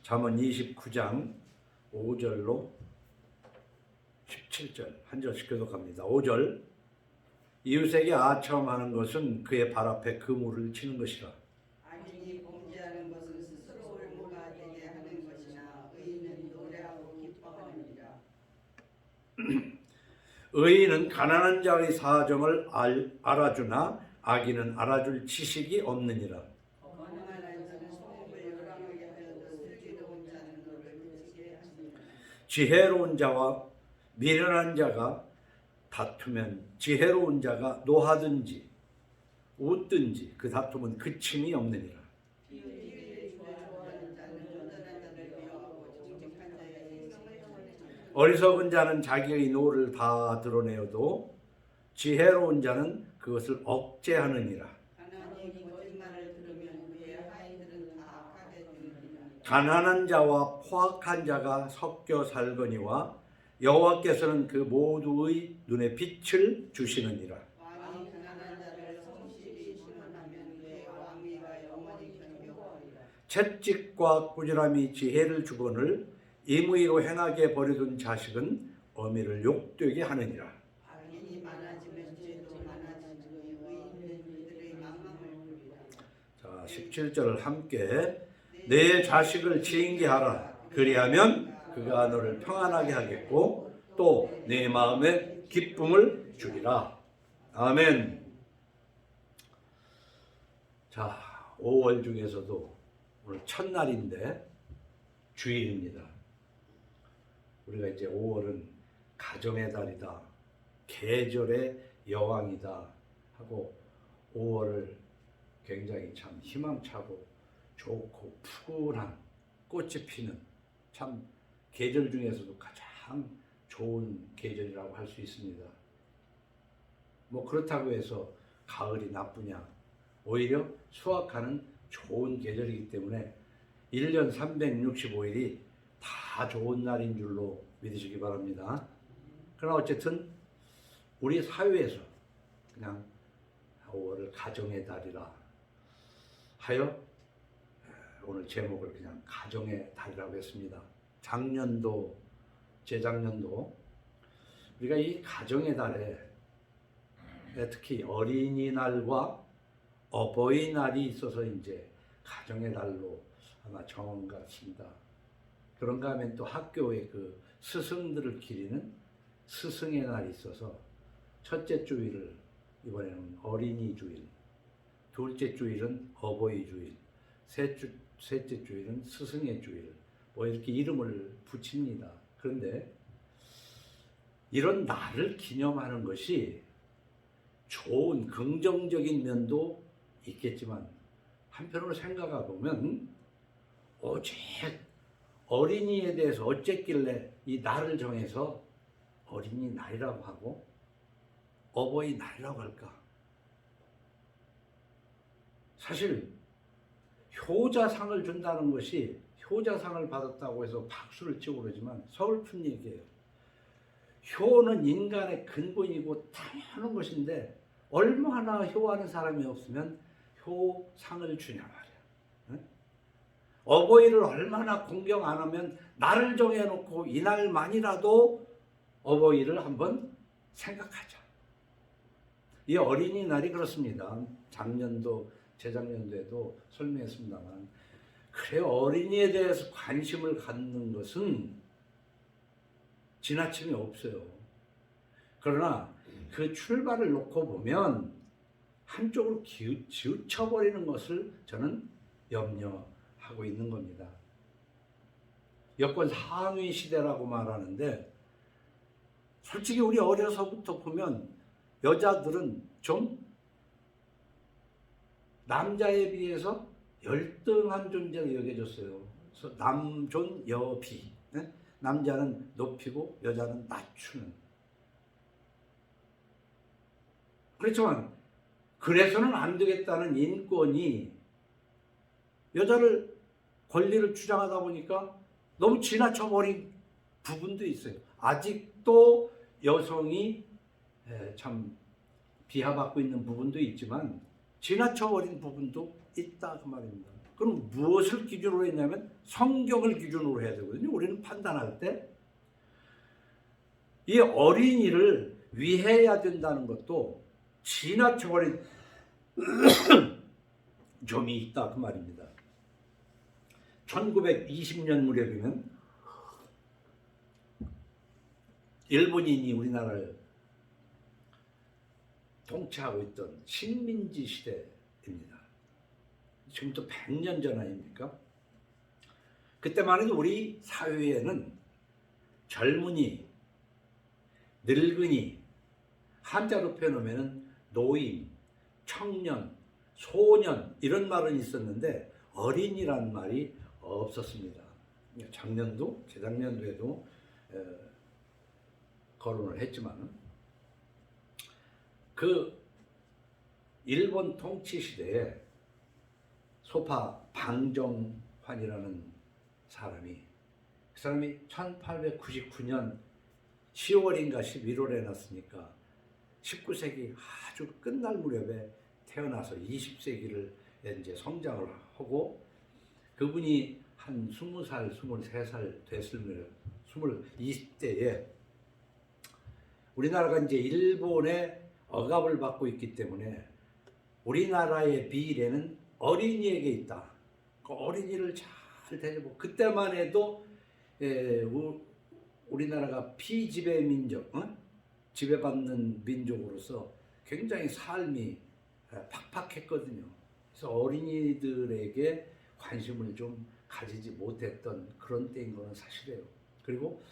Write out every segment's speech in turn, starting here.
잠언 29장 5절로 17절 한 절씩 교독합니다. 5절 이웃에게 아첨하는 것은 그의 발 앞에 그물을 치는 것이라. 악인이 범죄하는 것은 스스로 올무가 되게 하는 것이나 의인은 노래하고 기뻐하느니라. 의인은 가난한 자의 사정을 알아주나 악인은 알아줄 지식이 없느니라. 거만한 자는 소음을 요란하게 하여도 슬기로운 자는 너를 그치게 하시느니라. 지혜로운 자와 미련한 자가 다투면 지혜로운 자가 노하든지 웃든지 그 다툼은 그침이 없느니라. 비밀을 좋아하는 자는 온전한 자를 미워하고 정직한 자의 생명을 찾느니라. 어리석은 자는 자기의 노를 다 드러내어도 지혜로운 자는 그것을 억제하느니라. 가난이 거짓말을 들으면 그의 하인들은 다 악하게 되느니라. 가난한 자와 포악한 자가 섞여 살거니와 여호와께서는 그 모두의 눈에 빛을 주시느니라. 왕이 가난한 자를 성실히 신원하면 그의 왕위가 영원히 견고하리라. 채찍과 꾸지람이 지혜를 주거늘 임의로 행하게 버려둔 자식은 어미를 욕되게 하느니라. 악인이 많아지면 죄도 많아지니 의인은 이들의 망망을 부리라. 자, 17절을 함께 내 자식을 징계하라. 그리하면 그가 너를 평안하게 하겠고 또 내 마음에 기쁨을 주리라. 아멘. 자, 5월 중에서도 오늘 첫날인데 주일입니다. 우리가 이제 5월은 가정의 달이다, 계절의 여왕이다 하고 5월을 굉장히 참 희망차고 좋고 푸근한 꽃이 피는 참 계절 중에서도 가장 좋은 계절이라고 할 수 있습니다. 뭐 그렇다고 해서 가을이 나쁘냐? 오히려 수확하는 좋은 계절이기 때문에 1년 365일이 다 좋은 날인 줄로 믿으시기 바랍니다. 그러나 어쨌든 우리 사회에서 그냥 5월을 가정의 달이라 하여 오늘 제목을 그냥 가정의 달이라고 했습니다. 작년도 재작년도 우리가 이 가정의 달에 특히 어린이날과 어버이날이 있어서 이제 가정의 달로 아마 정한 것 같습니다. 그런가 하면 또 학교의 그 스승들을 기리는 스승의 날이 있어서 첫째 주일을 이번에는 어린이 주일, 둘째 주일은 어버이 주일, 셋째 주일은 스승의 주일, 뭐 이렇게 이름을 붙입니다. 그런데 이런 날을 기념하는 것이 좋은 긍정적인 면도 있겠지만 한편으로 생각해 보면 오직 어린이에 대해서 어쨌길래 이 날을 정해서 어린이날이라고 하고 어버이날이라고 할까? 사실 효자상을 준다는 것이 효자상을 받았다고 해서 박수를 치고 그러지만 서글픈 얘기예요. 효는 인간의 근본이고 당연한 것인데 얼마나 효하는 사람이 없으면 효상을 주냐 말이야. 응? 어버이를 얼마나 공경 안 하면 날을 정해놓고 이날만이라도 어버이를 한번 생각하자. 이 어린이날이 그렇습니다. 작년도 재작년도에도 설명했습니다만 그래 어린이에 대해서 관심을 갖는 것은 지나침이 없어요. 그러나 그 출발을 놓고 보면 한쪽으로 치우쳐버리는 것을 저는 염려하고 있는 겁니다. 여권 상위 시대라고 말하는데 솔직히 우리 어려서부터 보면 여자들은 좀 남자에 비해서 열등한 존재로 여겨졌어요. 그래서 남존 여비, 네? 남자는 높이고 여자는 낮추는. 그렇지만 그래서는 안 되겠다는 인권이 여자를 권리를 주장하다 보니까 너무 지나쳐버린 부분도 있어요. 아직도 여성이 참 비하받고 있는 부분도 있지만 지나쳐버린 부분도 있다 그 말입니다. 그럼 무엇을 기준으로 했냐면 성경을 기준으로 해야 되거든요. 우리는 판단할 때 이 어린이를 위해야 된다는 것도 지나쳐버린 점이 있다 그 말입니다. 1920년 무렵이면 일본인이 우리나라를 통치하고 있던 식민지 시대입니다. 지금부터 100년 전 아닙니까? 그때만 해도 우리 사회에는 젊은이, 늙은이, 한자로 표현하면 노인, 청년, 소년 이런 말은 있었는데 어린이라는 말이 없었습니다. 작년도, 재작년도에도 거론을 했지만 그 일본 통치 시대에 소파 방정환이라는 사람이 그 사람이 1899년 10월인가 11월에 났으니까 19세기 아주 끝날 무렵에 태어나서 20세기를 이제 성장을 하고 그분이 한 20살, 23살 됐을 20대에 우리나라가 이제 일본의 억압을 받고 있기 때문에 우리나라의 미래는 어린이에게 있다. 그 어린이를 잘 대접하고 그때만 해도 우리나라가 피지배 민족, 지배받는 민족으로서 굉장히 삶이 팍팍했거든요. 그래서 어린이들에게 관심을 좀 가지지 못했던 그런 때인 거는 사실이에요. 그리고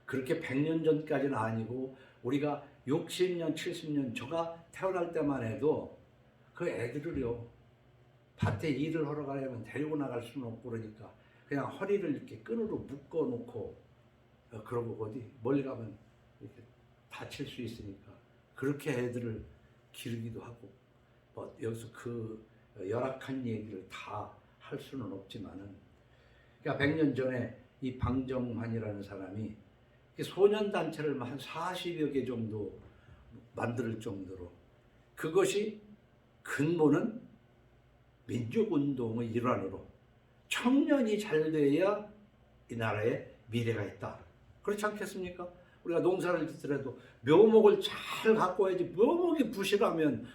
그렇게 100년 전까지는 아니고 우리가 60년, 70년 저가 태어날 때만 해도 그 애들을요 밭에 일을 하러 가려면 데리고 나갈 수는 없고 그러니까 그냥 허리를 이렇게 끈으로 묶어 놓고 그러고 어디 멀리 가면 이렇게 다칠 수 있으니까 그렇게 애들을 기르기도 하고 뭐 여기서 그 열악한 얘기를 다 할 수는 없지만은 그러니까 100년 전에 이 방정환이라는 사람이 소년단체를 한 40여 개 정도 만들 정도로 그것이 근본은 민족운동의 일환으로 청년이 잘 돼야 이 나라에 미래가 있다. 그렇지 않겠습니까? 우리가 농사를 짓더라도 묘목을 잘 갖고 와야지 묘목이 부실하면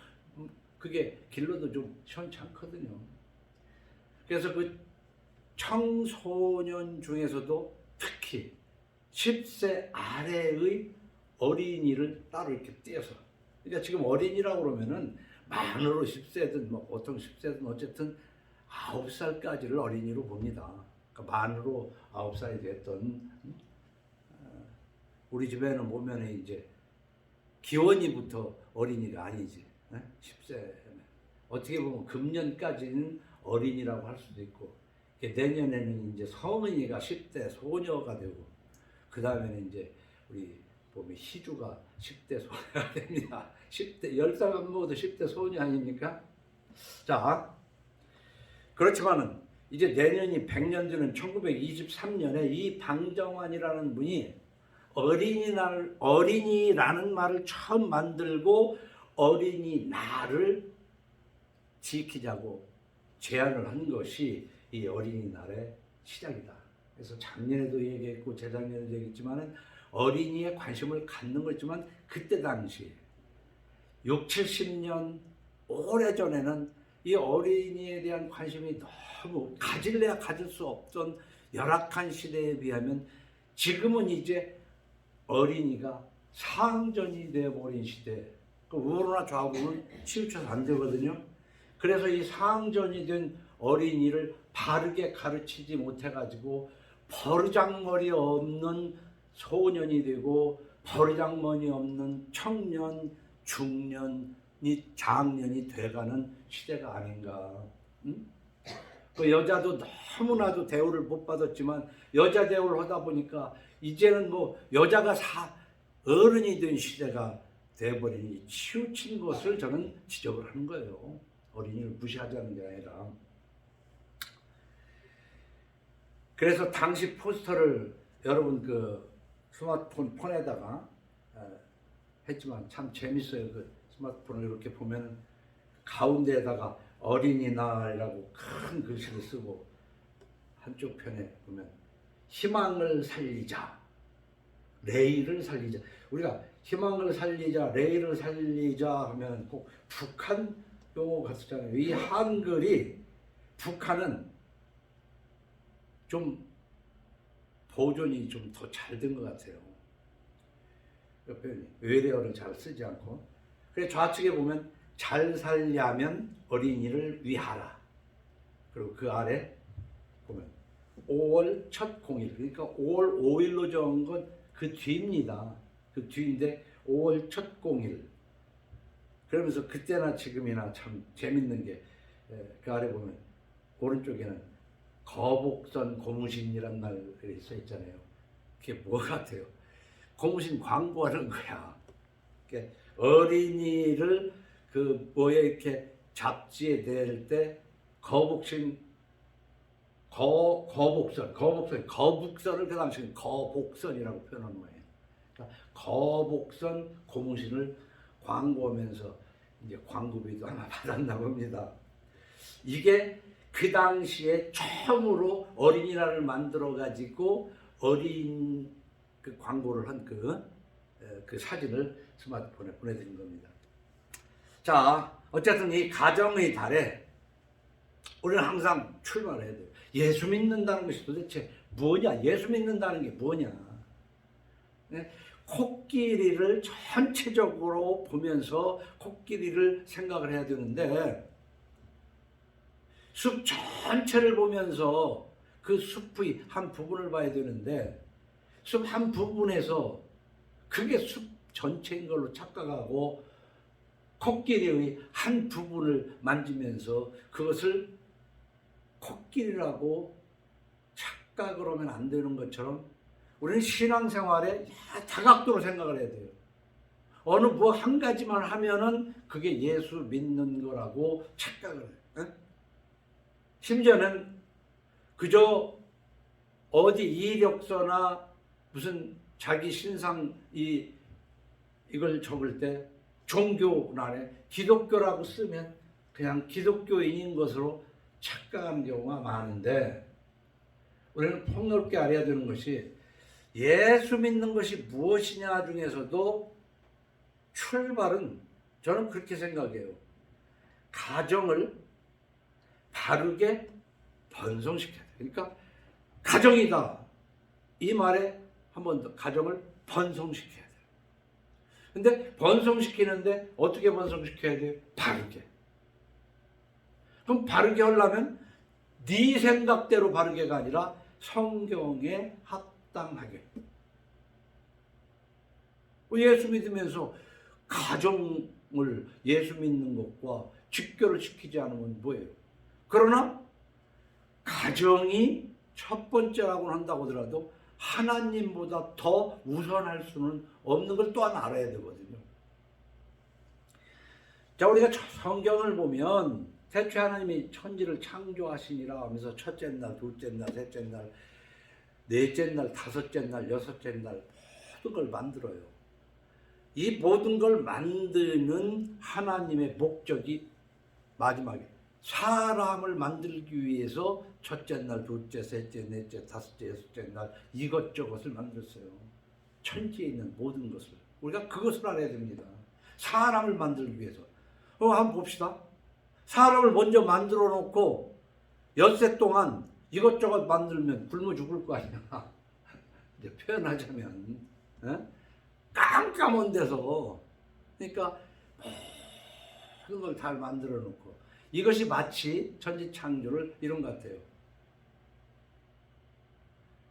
그게 길러도 좀 시원찮거든요. 그래서 그 청소년 중에서도 특히 10세 아래의 어린이를 따로 이렇게 떼서 그러니까 지금 어린이라고 그러면은 만으로 10세든 뭐 보통 10세든 어쨌든 9살까지를 어린이로 봅니다. 그러니까 만으로 9살이 됐던 우리 집에는 보면 이제 기원이부터 어린이가 아니지. 10세 어떻게 보면 금년까지는 어린이라고 할 수도 있고 내년에는 이제 성은이가 10대 소녀가 되고 그 다음에는 이제 우리 보면 희주가 10대 소녀가 됩니다. 10대 10살 안 먹어도 10대 소녀 아닙니까? 자, 그렇지만은 이제 내년이 100년 전은 1923년에 이 방정환이라는 분이 어린이라는 말을 처음 만들고 어린이날을 지키자고 제안을 한 것이 이 어린이날의 시작이다. 그래서 작년에도 얘기했고 재작년에도 얘기했지만은 어린이에 관심을 갖는 거지만 그때 당시 6, 70년 오래전에는 이 어린이에 대한 관심이 너무 가질래야 가질 수 없던 열악한 시대에 비하면 지금은 이제 어린이가 상전이 되어버린 시대. 우로나 좌우는 치우쳐서 안 되거든요. 그래서 이 상전이 된 어린이를 바르게 가르치지 못해가지고 버르장머리 없는 소년이 되고 버르장머리 없는 청년, 중년이 장년이 돼가는 시대가 아닌가. 그 여자도 너무나도 대우를 못 받았지만 여자 대우를 하다 보니까 이제는 뭐 여자가 어른이 된 시대가 돼버리니 치우친 것을 저는 지적을 하는 거예요. 어린이를 무시하자는 게 아니라. 그래서 당시 포스터를 여러분 그 스마트폰 폰에다가 했지만 참 재밌어요. 그 스마트폰을 이렇게 보면 가운데에다가 어린이날이라고 큰 글씨를 쓰고 한쪽 편에 보면 희망을 살리자, 레이를 살리자. 우리가 희망을 살리자, 레이를 살리자 하면 꼭 북한 용어가 쓰잖아요. 이 한글이 북한은 좀 보존이 좀 더 잘 된 것 같아요. 옆에 외래어를 잘 쓰지 않고. 그래 좌측에 보면 잘 살려면 어린이를 위하라. 그리고 그 아래 보면 5월 첫 공일. 그러니까 5월 5일로 정한 건 그 뒤입니다. 그 뒤인데 5월 첫 공일. 그러면서 그때나 지금이나 참 재밌는 게 그 아래 보면 오른쪽에는 거복선 고무신이란 말이 써 있잖아요. 그게 뭐 같아요? 고무신 광고하는 거야. 어린이를 그 뭐에 이렇게 잡지에 낼 때 거복선을 그 당시에 거복선이라고 표현한 거예요. 그러니까 거복선 고무신을 광고하면서 이제 광고비도 하나 받았나 봅니다. 이게 그 당시에 처음으로 어린이날을 만들어 가지고 어린 그 광고를 한 그 사진을 스마트폰에 보내드린 겁니다. 자, 어쨌든 이 가정의 달에 우리는 항상 출발해야 돼요. 예수 믿는다는 것이 도대체 뭐냐? 예수 믿는다는 게 뭐냐? 네? 코끼리를 전체적으로 보면서 코끼리를 생각을 해야 되는데 숲 전체를 보면서 그 숲의 한 부분을 봐야 되는데 숲 한 부분에서 그게 숲 전체인 걸로 착각하고 코끼리의 한 부분을 만지면서 그것을 코끼리라고 착각을 하면 안 되는 것처럼 우리는 신앙생활에 다각도로 생각을 해야 돼요. 어느 뭐 한 가지만 하면은 그게 예수 믿는 거라고 착각을 해요. 심지어는 그저 어디 이력서나 무슨 자기 신상 이걸 적을 때 종교란에 기독교라고 쓰면 그냥 기독교인인 것으로 착각하는 경우가 많은데 우리는 폭넓게 알아야 되는 것이 예수 믿는 것이 무엇이냐 중에서도 출발은 저는 그렇게 생각해요. 가정을 바르게 번성시켜야 돼. 그러니까 가정이다. 이 말에 한 번 더 가정을 번성시켜야 돼요. 근데 번성시키는데 어떻게 번성시켜야 돼요? 바르게. 그럼 바르게 하려면 네 생각대로 바르게가 아니라 성경에 합당하게. 예수 믿으면서 가정을 예수 믿는 것과 직결을 시키지 않으면 뭐예요? 그러나 가정이 첫 번째라고 한다고 하더라도 하나님보다 더 우선할 수는 없는 걸 또한 알아야 되거든요. 자, 우리가 성경을 보면 태초에 하나님이 천지를 창조하시니라 하면서 첫째 날, 둘째 날, 셋째 날, 넷째 날, 다섯째 날, 여섯째 날 모든 걸 만들어요. 이 모든 걸 만드는 하나님의 목적이 마지막에 사람을 만들기 위해서 첫째 날, 둘째, 셋째, 넷째, 다섯째, 여섯째 날 이것저것을 만들었어요. 천지에 있는 모든 것을. 우리가 그것을 알아야 됩니다. 사람을 만들기 위해서. 한번 봅시다. 사람을 먼저 만들어 놓고 엿새 동안 이것저것 만들면 굶어 죽을 거 아니야. 이제 표현하자면 깜깜한 데서 그러니까 모든 걸 다 만들어 놓고 이것이 마치 천지 창조를 이런 것 같아요.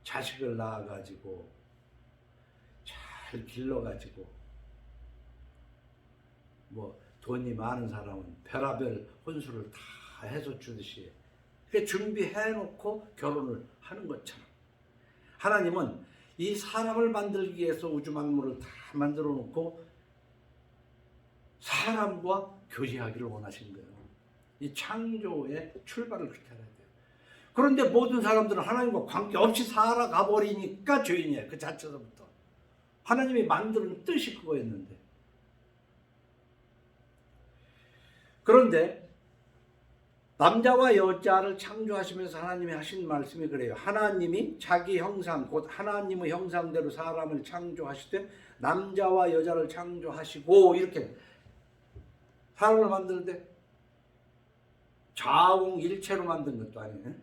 자식을 낳아가지고 잘 길러가지고 뭐 돈이 많은 사람은 별하별 혼수를 다 해서 주듯이 그렇게 준비해놓고 결혼을 하는 것처럼 하나님은 이 사람을 만들기 위해서 우주 만물을 다 만들어 놓고 사람과 교제하기를 원하신 거예요. 이 창조의 출발을 그렇게 해야 돼요. 그런데 모든 사람들은 하나님과 관계없이 살아가 버리니까 죄인이에요. 그 자체서부터. 하나님이 만드는 뜻이 그거였는데. 그런데 남자와 여자를 창조하시면서 하나님이 하신 말씀이 그래요. 하나님이 자기 형상, 곧 하나님의 형상대로 사람을 창조하시되 남자와 여자를 창조하시고, 이렇게 사람을 만드는데 자웅일체로 만든 것도 아니에요.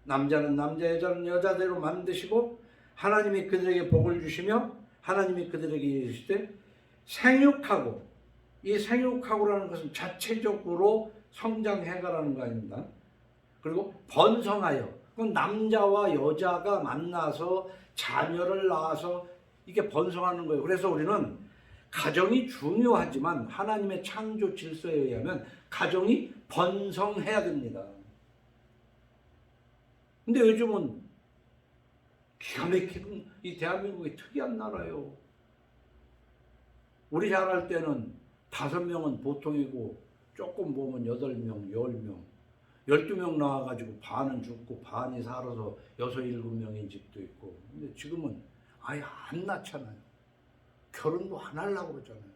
남자는 남자, 여자는 여자대로 만드시고 하나님이 그들에게 복을 주시며 하나님이 그들에게 이르시되 생육하고, 이 생육하고라는 것은 자체적으로 성장해가라는 거 아닙니다. 그리고 번성하여, 그건 남자와 여자가 만나서 자녀를 낳아서 이게 번성하는 거예요. 그래서 우리는 가정이 중요하지만 하나님의 창조 질서에 의하면 가정이 번성해야 됩니다. 근데 요즘은 기가 막히는 이 대한민국이 특이한 나라예요. 우리 자랄 때는 5명은 보통이고 조금 보면 8명, 10명, 12명 나와가지고 반은 죽고 반이 살아서 6, 7명인 집도 있고. 근데 지금은 아예 안 낳잖아요. 결혼도 안 하려고 그러잖아요.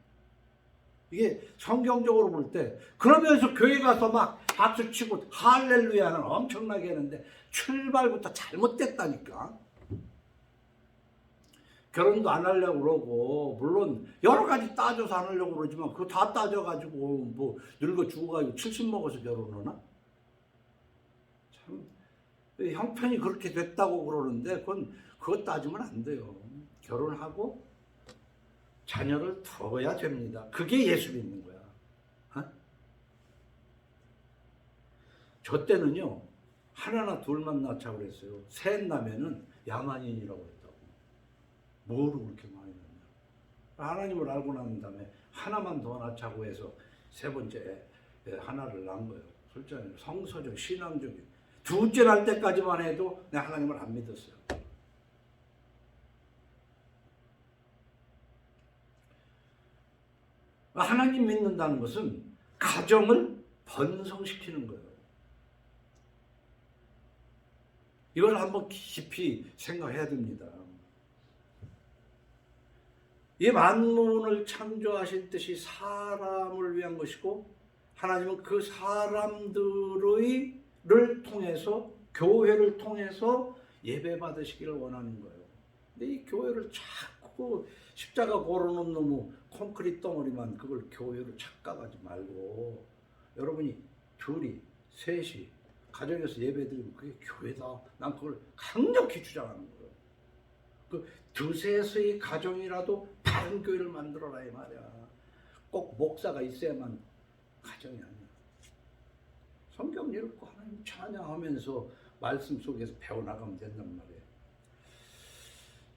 이게 성경적으로 볼 때, 그러면서 교회 가서 막 박수치고 할렐루야는 엄청나게 하는데 출발부터 잘못됐다니까. 결혼도 안 하려고 그러고, 물론 여러 가지 따져서 안 하려고 그러지만 그거 다 따져가지고 뭐 늙어 죽어가지고 70 먹어서 결혼하나? 참 형편이 그렇게 됐다고 그러는데 그거 따지면 안 돼요. 결혼하고 자녀를 둬야 됩니다. 그게 예수 믿는 거야. 어? 저 때는요, 하나나 둘만 낳자고 그랬어요. 셋 나면은 야만인이라고 했다고. 뭐로 그렇게 많이 낳냐. 하나님을 알고 난 다음에 하나만 더 낳자고 해서 세 번째 하나를 낳은 거예요. 솔직히 성서적, 신앙적인. 둘째 날 때까지만 해도 내가 하나님을 안 믿었어요. 하나님 믿는다는 것은 가정을 번성시키는 거예요. 이걸 한번 깊이 생각해야 됩니다. 이 만물을 창조하신 뜻이 사람을 위한 것이고, 하나님은 그 사람들을 통해서, 교회를 통해서 예배 받으시기를 원하는 거예요. 근데 이 교회를 자꾸 십자가 걸어놓은 놈의 콘크리트 덩어리만 그걸 교회로 착각하지 말고, 여러분이 둘이, 셋이 가정에서 예배드리면 그게 교회다. 난 그걸 강력히 주장하는 거예요. 그 두셋의 가정이라도 다른 교회를 만들어라 이 말이야. 꼭 목사가 있어야만 가정이 아니야. 성경 읽고 하나님 찬양하면서 말씀 속에서 배워나가면 된단 말이에요.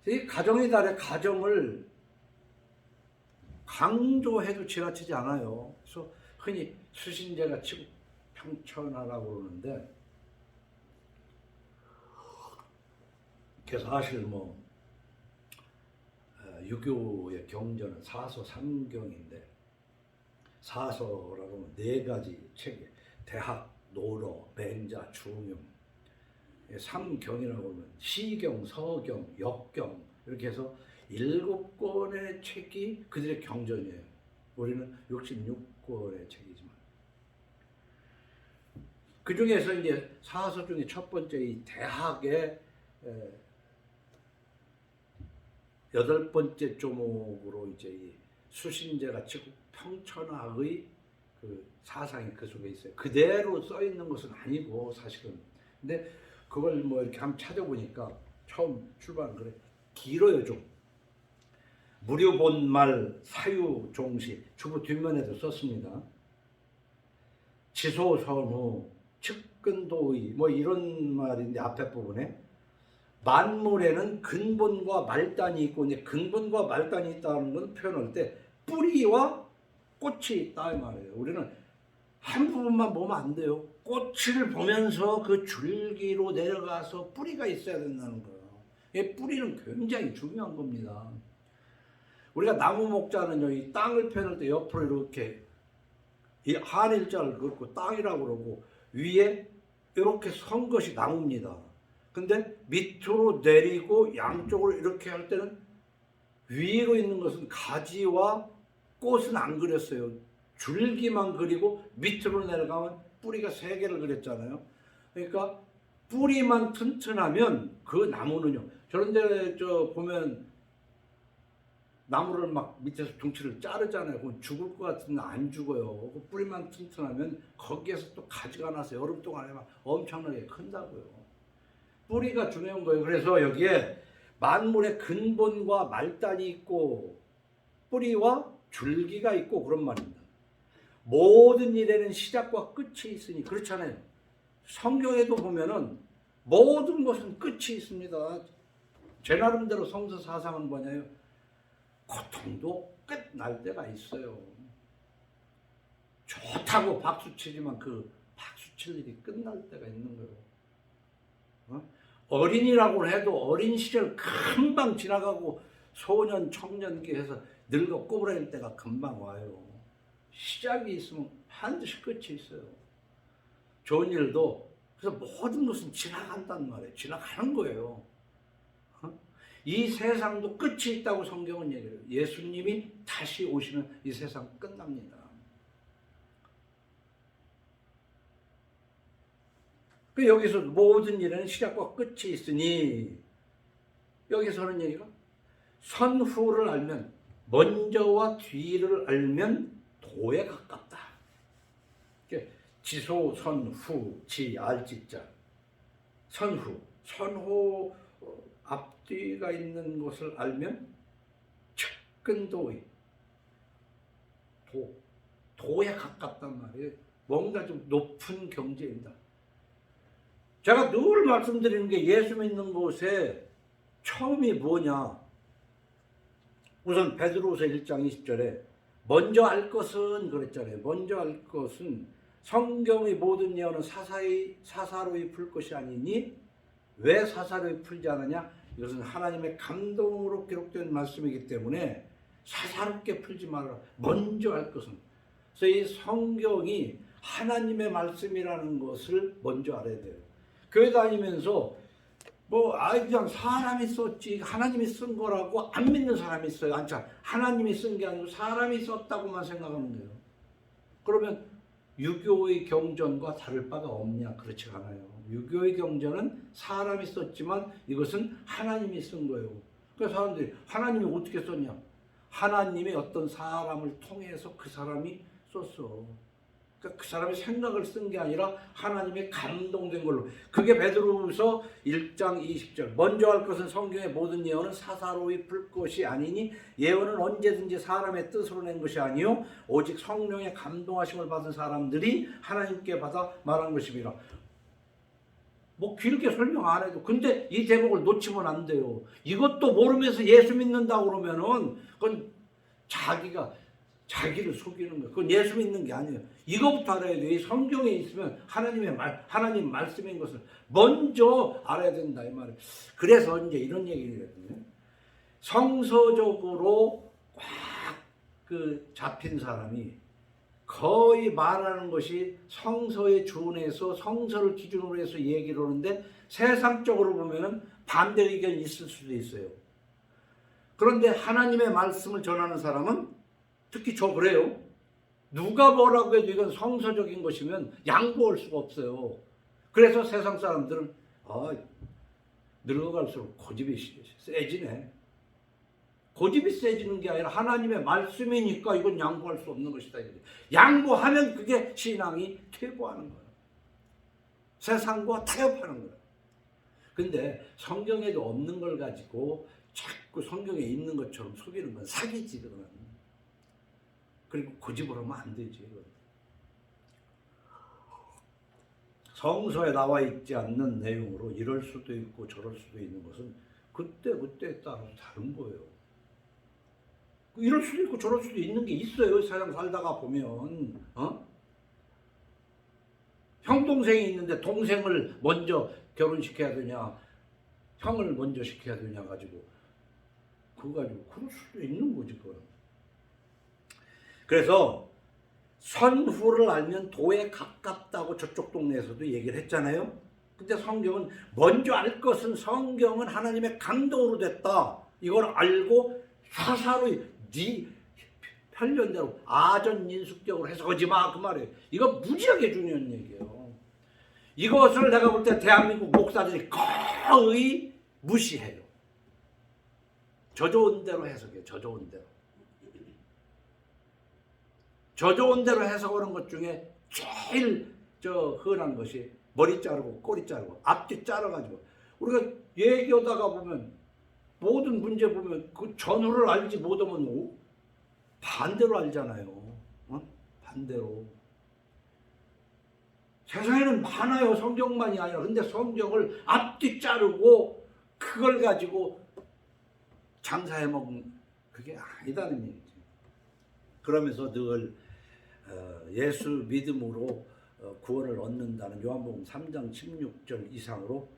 이 가정의 달에 가정을 강조해도 지나치지 않아요. 그래서 흔히 수신제가 치고 평천하라고 그러는데, 그래서 사실 뭐 유교의 경전은 사서 3경인데, 사서라고 하면 4가지 책이 대학, 노러, 맹자, 중용. 3경이라고 하면 시경, 서경, 역경, 이렇게 해서 7권의 책이 그들의 경전이에요. 우리는 66권의 책이지만, 그 중에서 이제 사서 중에 첫 번째 이 대학의 8번째 조목으로 이제 이 수신제가 치고 평천하의 그 사상이 그 속에 있어요. 그대로 써 있는 것은 아니고 사실은. 근데 그걸 뭐 이렇게 한번 찾아보니까 처음 출발은 그래. 길어요 좀. 무료본말 사유종시 주부 뒷면에도 썼습니다. 지소선후 측근도의 뭐 이런 말인데, 앞에 부분에 만물에는 근본과 말단이 있고, 이제 근본과 말단이 있다는 건 표현할 때 뿌리와 꽃이 있다 이 말이에요. 우리는 한 부분만 보면 안 돼요. 꽃을 보면서 그 줄기로 내려가서 뿌리가 있어야 된다는 거예요. 이 뿌리는 굉장히 중요한 겁니다. 우리가 나무 목자는요, 이 땅을 펴낼 때 옆으로 이렇게 이 한일자를 긋고 땅이라고 그러고, 위에 이렇게 선 것이 나무입니다. 근데 밑으로 내리고 양쪽으로 이렇게 할 때는 위로 있는 것은 가지와 꽃은 안 그렸어요. 줄기만 그리고 밑으로 내려가면 뿌리가 3개를 그렸잖아요. 그러니까 뿌리만 튼튼하면 그 나무는요. 저런데 보면 나무를 막 밑에서 둥치를 자르잖아요. 그건 죽을 것 같은데 안 죽어요. 그 뿌리만 튼튼하면 거기에서 또 가지가 나서 여름 동안에 막 엄청나게 큰다고요. 뿌리가 중요한 거예요. 그래서 여기에 만물의 근본과 말단이 있고 뿌리와 줄기가 있고 그런 말입니다. 모든 일에는 시작과 끝이 있으니 그렇잖아요. 성경에도 보면은 모든 것은 끝이 있습니다. 제 나름대로 성서 사상은 뭐냐요? 고통도 끝날 때가 있어요. 좋다고 박수치지만 그 박수칠 일이 끝날 때가 있는 거예요. 어린이라고 해도 어린 시절 금방 지나가고 소년, 청년기 해서 늙어 꼬부라질 때가 금방 와요. 시작이 있으면 반드시 끝이 있어요. 좋은 일도 그래서 모든 것은 지나간단 말이에요. 지나가는 거예요. 이 세상도 끝이 있다고 성경은 얘기해요. 예수님이 다시 오시면 이 세상 끝납니다. 여기서 모든 일에는 시작과 끝이 있으니 여기서 하는 얘기가 선후를 알면 먼저와 뒤를 알면 도에 가깝다. 지소 선후 지 알지자 선후 앞뒤가 있는 것을 알면 측근도의 도에 가깝단 말이에요. 뭔가 좀 높은 경지입니다. 제가 늘 말씀드리는 게 예수 믿는 곳에 처음이 뭐냐. 우선 베드로후서 1장 20절에 먼저 알 것은 그랬잖아요. 먼저 알 것은 성경의 모든 예언은 사사로이 풀 것이 아니니 왜 사사로이 풀지 않느냐? 이것은 하나님의 감동으로 기록된 말씀이기 때문에 사사롭게 풀지 말아라. 먼저 알 것은. 그래서 이 성경이 하나님의 말씀이라는 것을 먼저 알아야 돼요. 교회 다니면서 그냥 사람이 썼지 하나님이 쓴 거라고 안 믿는 사람이 있어요. 하나님이 쓴 게 아니고 사람이 썼다고만 생각하는 거예요. 그러면 유교의 경전과 다를 바가 없냐? 그렇지 않아요. 유교의 경전은 사람이 썼지만 이것은 하나님이 쓴 거예요. 그래서 사람들이 하나님이 어떻게 썼냐? 하나님이 어떤 사람을 통해서 그 사람이 썼어. 그러니까 그 사람의 생각을 쓴 게 아니라 하나님의 감동된 걸로. 그게 베드로후서 1장 20절. 먼저 할 것은 성경의 모든 예언은 사사로이 풀 것이 아니니 예언은 언제든지 사람의 뜻으로 낸 것이 아니요 오직 성령의 감동하심을 받은 사람들이 하나님께 받아 말한 것입니다. 길게 설명 안 해도 근데 이 대목을 놓치면 안 돼요. 이것도 모르면서 예수 믿는다고 그러면은 그건 자기를 속이는 거예요. 그건 예수 믿는 게 아니에요. 이거부터 알아야 돼요. 이 성경에 있으면 하나님 말씀인 것을 먼저 알아야 된다 이 말이에요. 그래서 이제 이런 얘기를 했거든요. 성서적으로 꽉 잡힌 사람이 거의 말하는 것이 성서에 준해서 성서를 기준으로 해서 얘기를 하는데 세상적으로 보면은 반대 의견이 있을 수도 있어요. 그런데 하나님의 말씀을 전하는 사람은 특히 그래요. 누가 뭐라고 해도 이건 성서적인 것이면 양보할 수가 없어요. 그래서 세상 사람들은 늙어갈수록 고집이 세지네. 고집이 세지는 게 아니라 하나님의 말씀이니까 이건 양보할 수 없는 것이다. 양보하면 그게 신앙이 퇴보하는 거예요. 세상과 타협하는 거예요. 근데 성경에도 없는 걸 가지고 자꾸 성경에 있는 것처럼 속이는 건 사기지. 그거는. 그리고 고집을 하면 안 되지. 성서에 나와 있지 않는 내용으로 이럴 수도 있고 저럴 수도 있는 것은 그때에 따라서 다른 거예요. 이럴 수도 있고 저럴 수도 있는 게 있어요. 세상 살다가 보면 형 동생이 있는데 동생을 먼저 결혼시켜야 되냐 형을 먼저 시켜야 되냐 가지고 그거 가지고 그럴 수도 있는 거지. 그거는. 그래서 선후를 알면 도에 가깝다고 저쪽 동네에서도 얘기를 했잖아요. 근데 성경은 먼저 알 것은 성경은 하나님의 감동으로 됐다. 이걸 알고 사사로이 편견대로 아전인수격으로 해석하지 마, 그 말이에요. 이거 무지하게 중요한 얘기예요. 이것을 내가 볼 때 대한민국 목사들이 거의 무시해요. 저 좋은 대로 해석해요. 저 좋은 대로. 저 좋은 대로 해석하는 것 중에 제일 흔한 것이 머리 자르고 꼬리 자르고 앞뒤 자르가지고, 우리가 얘기하다가 보면 모든 문제 보면 그 전후를 알지 못하면 반대로 알잖아요. 반대로. 세상에는 많아요. 성경만이 아니라. 근데 성경을 앞뒤 자르고 그걸 가지고 장사해 먹는, 그게 아니다는 얘기죠. 그러면서 늘 예수 믿음으로 구원을 얻는다는 요한복음 3장 16절 이상으로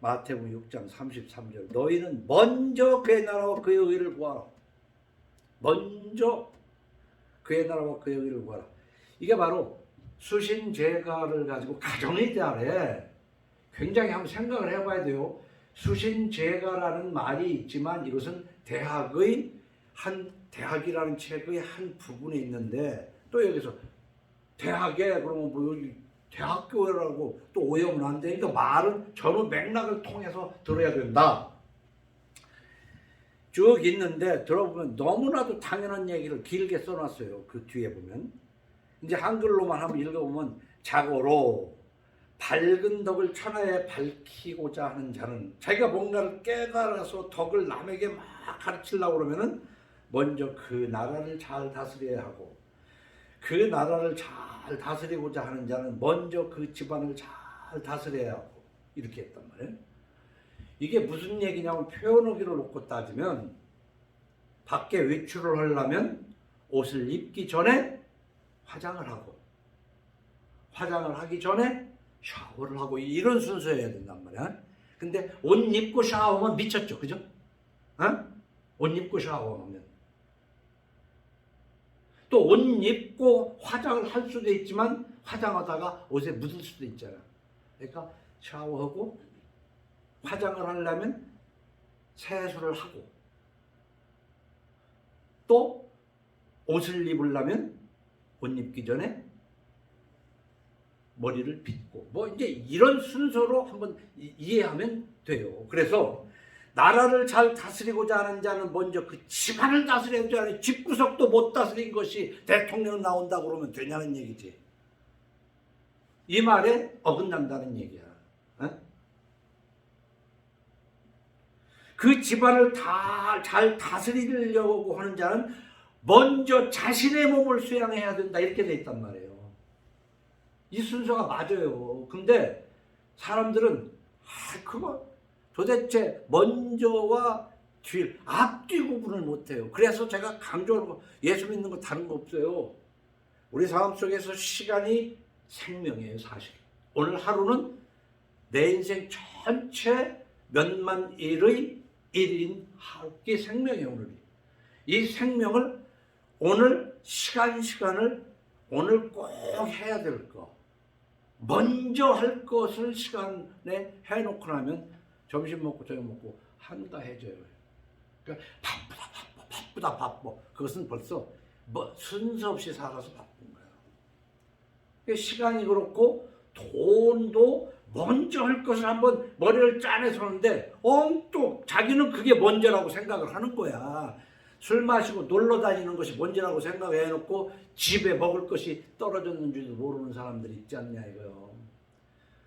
마태복음 6장 33절, 너희는 먼저 그의 나라와 그의 의를 구하라. 먼저 그의 나라와 그의 의를 구하라. 이게 바로 수신제가를 가지고 가정의 달에 굉장히 한번 생각을 해봐야 돼요. 수신제가라는 말이 있지만 이것은 대학이라는 책의 한 부분에 있는데, 또 여기서 대학에 그러면 뭐 여기 대학교라고 또 오해하면 안 되니까 말은 전후 맥락을 통해서 들어야 된다. 쭉 있는데 들어보면 너무나도 당연한 얘기를 길게 써놨어요. 그 뒤에 보면 이제 한글로만 한번 읽어보면, 자고로 밝은 덕을 천하에 밝히고자 하는 자는, 자기가 뭔가를 깨달아서 덕을 남에게 막 가르치려고 그러면은 먼저 그 나라를 잘 다스려야 하고, 그 나라를 잘 다스리고자 하는 자는 먼저 그 집안을 잘 다스려야 하고, 이렇게 했단 말이에요. 이게 무슨 얘기냐면, 표현하기를 놓고 따지면 밖에 외출을 하려면 옷을 입기 전에 화장을 하고, 화장을 하기 전에 샤워를 하고, 이런 순서여야 된단 말이야. 근데 옷 입고 샤워하면 미쳤죠, 그죠? 옷 입고 샤워하면. 또 옷 입고 화장을 할 수도 있지만 화장하다가 옷에 묻을 수도 있잖아. 그러니까 샤워하고 화장을 하려면 세수를 하고, 또 옷을 입으려면 옷 입기 전에 머리를 빗고, 뭐 이제 이런 순서로 한번 이해하면 돼요. 그래서 나라를 잘 다스리고자 하는 자는 먼저 그 집안을 다스려야 하는, 집구석도 못 다스린 것이 대통령 나온다고 그러면 되냐는 얘기지. 이 말에 어긋난다는 얘기야. 그 집안을 다 잘 다스리려고 하는 자는 먼저 자신의 몸을 수양해야 된다, 이렇게 돼 있단 말이에요. 이 순서가 맞아요. 근데 사람들은 그거 도대체 먼저와 뒤, 앞뒤 구분을 못해요. 그래서 제가 강조하는 거, 예수 믿는 거 다른 거 없어요. 우리 삶 속에서 시간이 생명이에요, 사실. 오늘 하루는 내 인생 전체 몇만 일의 일인 하루의 생명이에요, 오늘이. 이 생명을 오늘 시간을 오늘 꼭 해야 될 거, 먼저 할 것을 시간에 해놓고 나면 점심 먹고 저녁 먹고 한가해져요. 그러니까 바쁘다. 그것은 벌써 뭐 순서 없이 살아서 바쁜 거예요. 그러니까 시간이 그렇고, 돈도 먼저 할 것을 한번 머리를 짜내서 하는데 또 자기는 그게 먼저라고 생각을 하는 거야. 술 마시고 놀러 다니는 것이 먼저라고 생각해놓고 집에 먹을 것이 떨어졌는 줄도 모르는 사람들이 있지 않냐 이거요.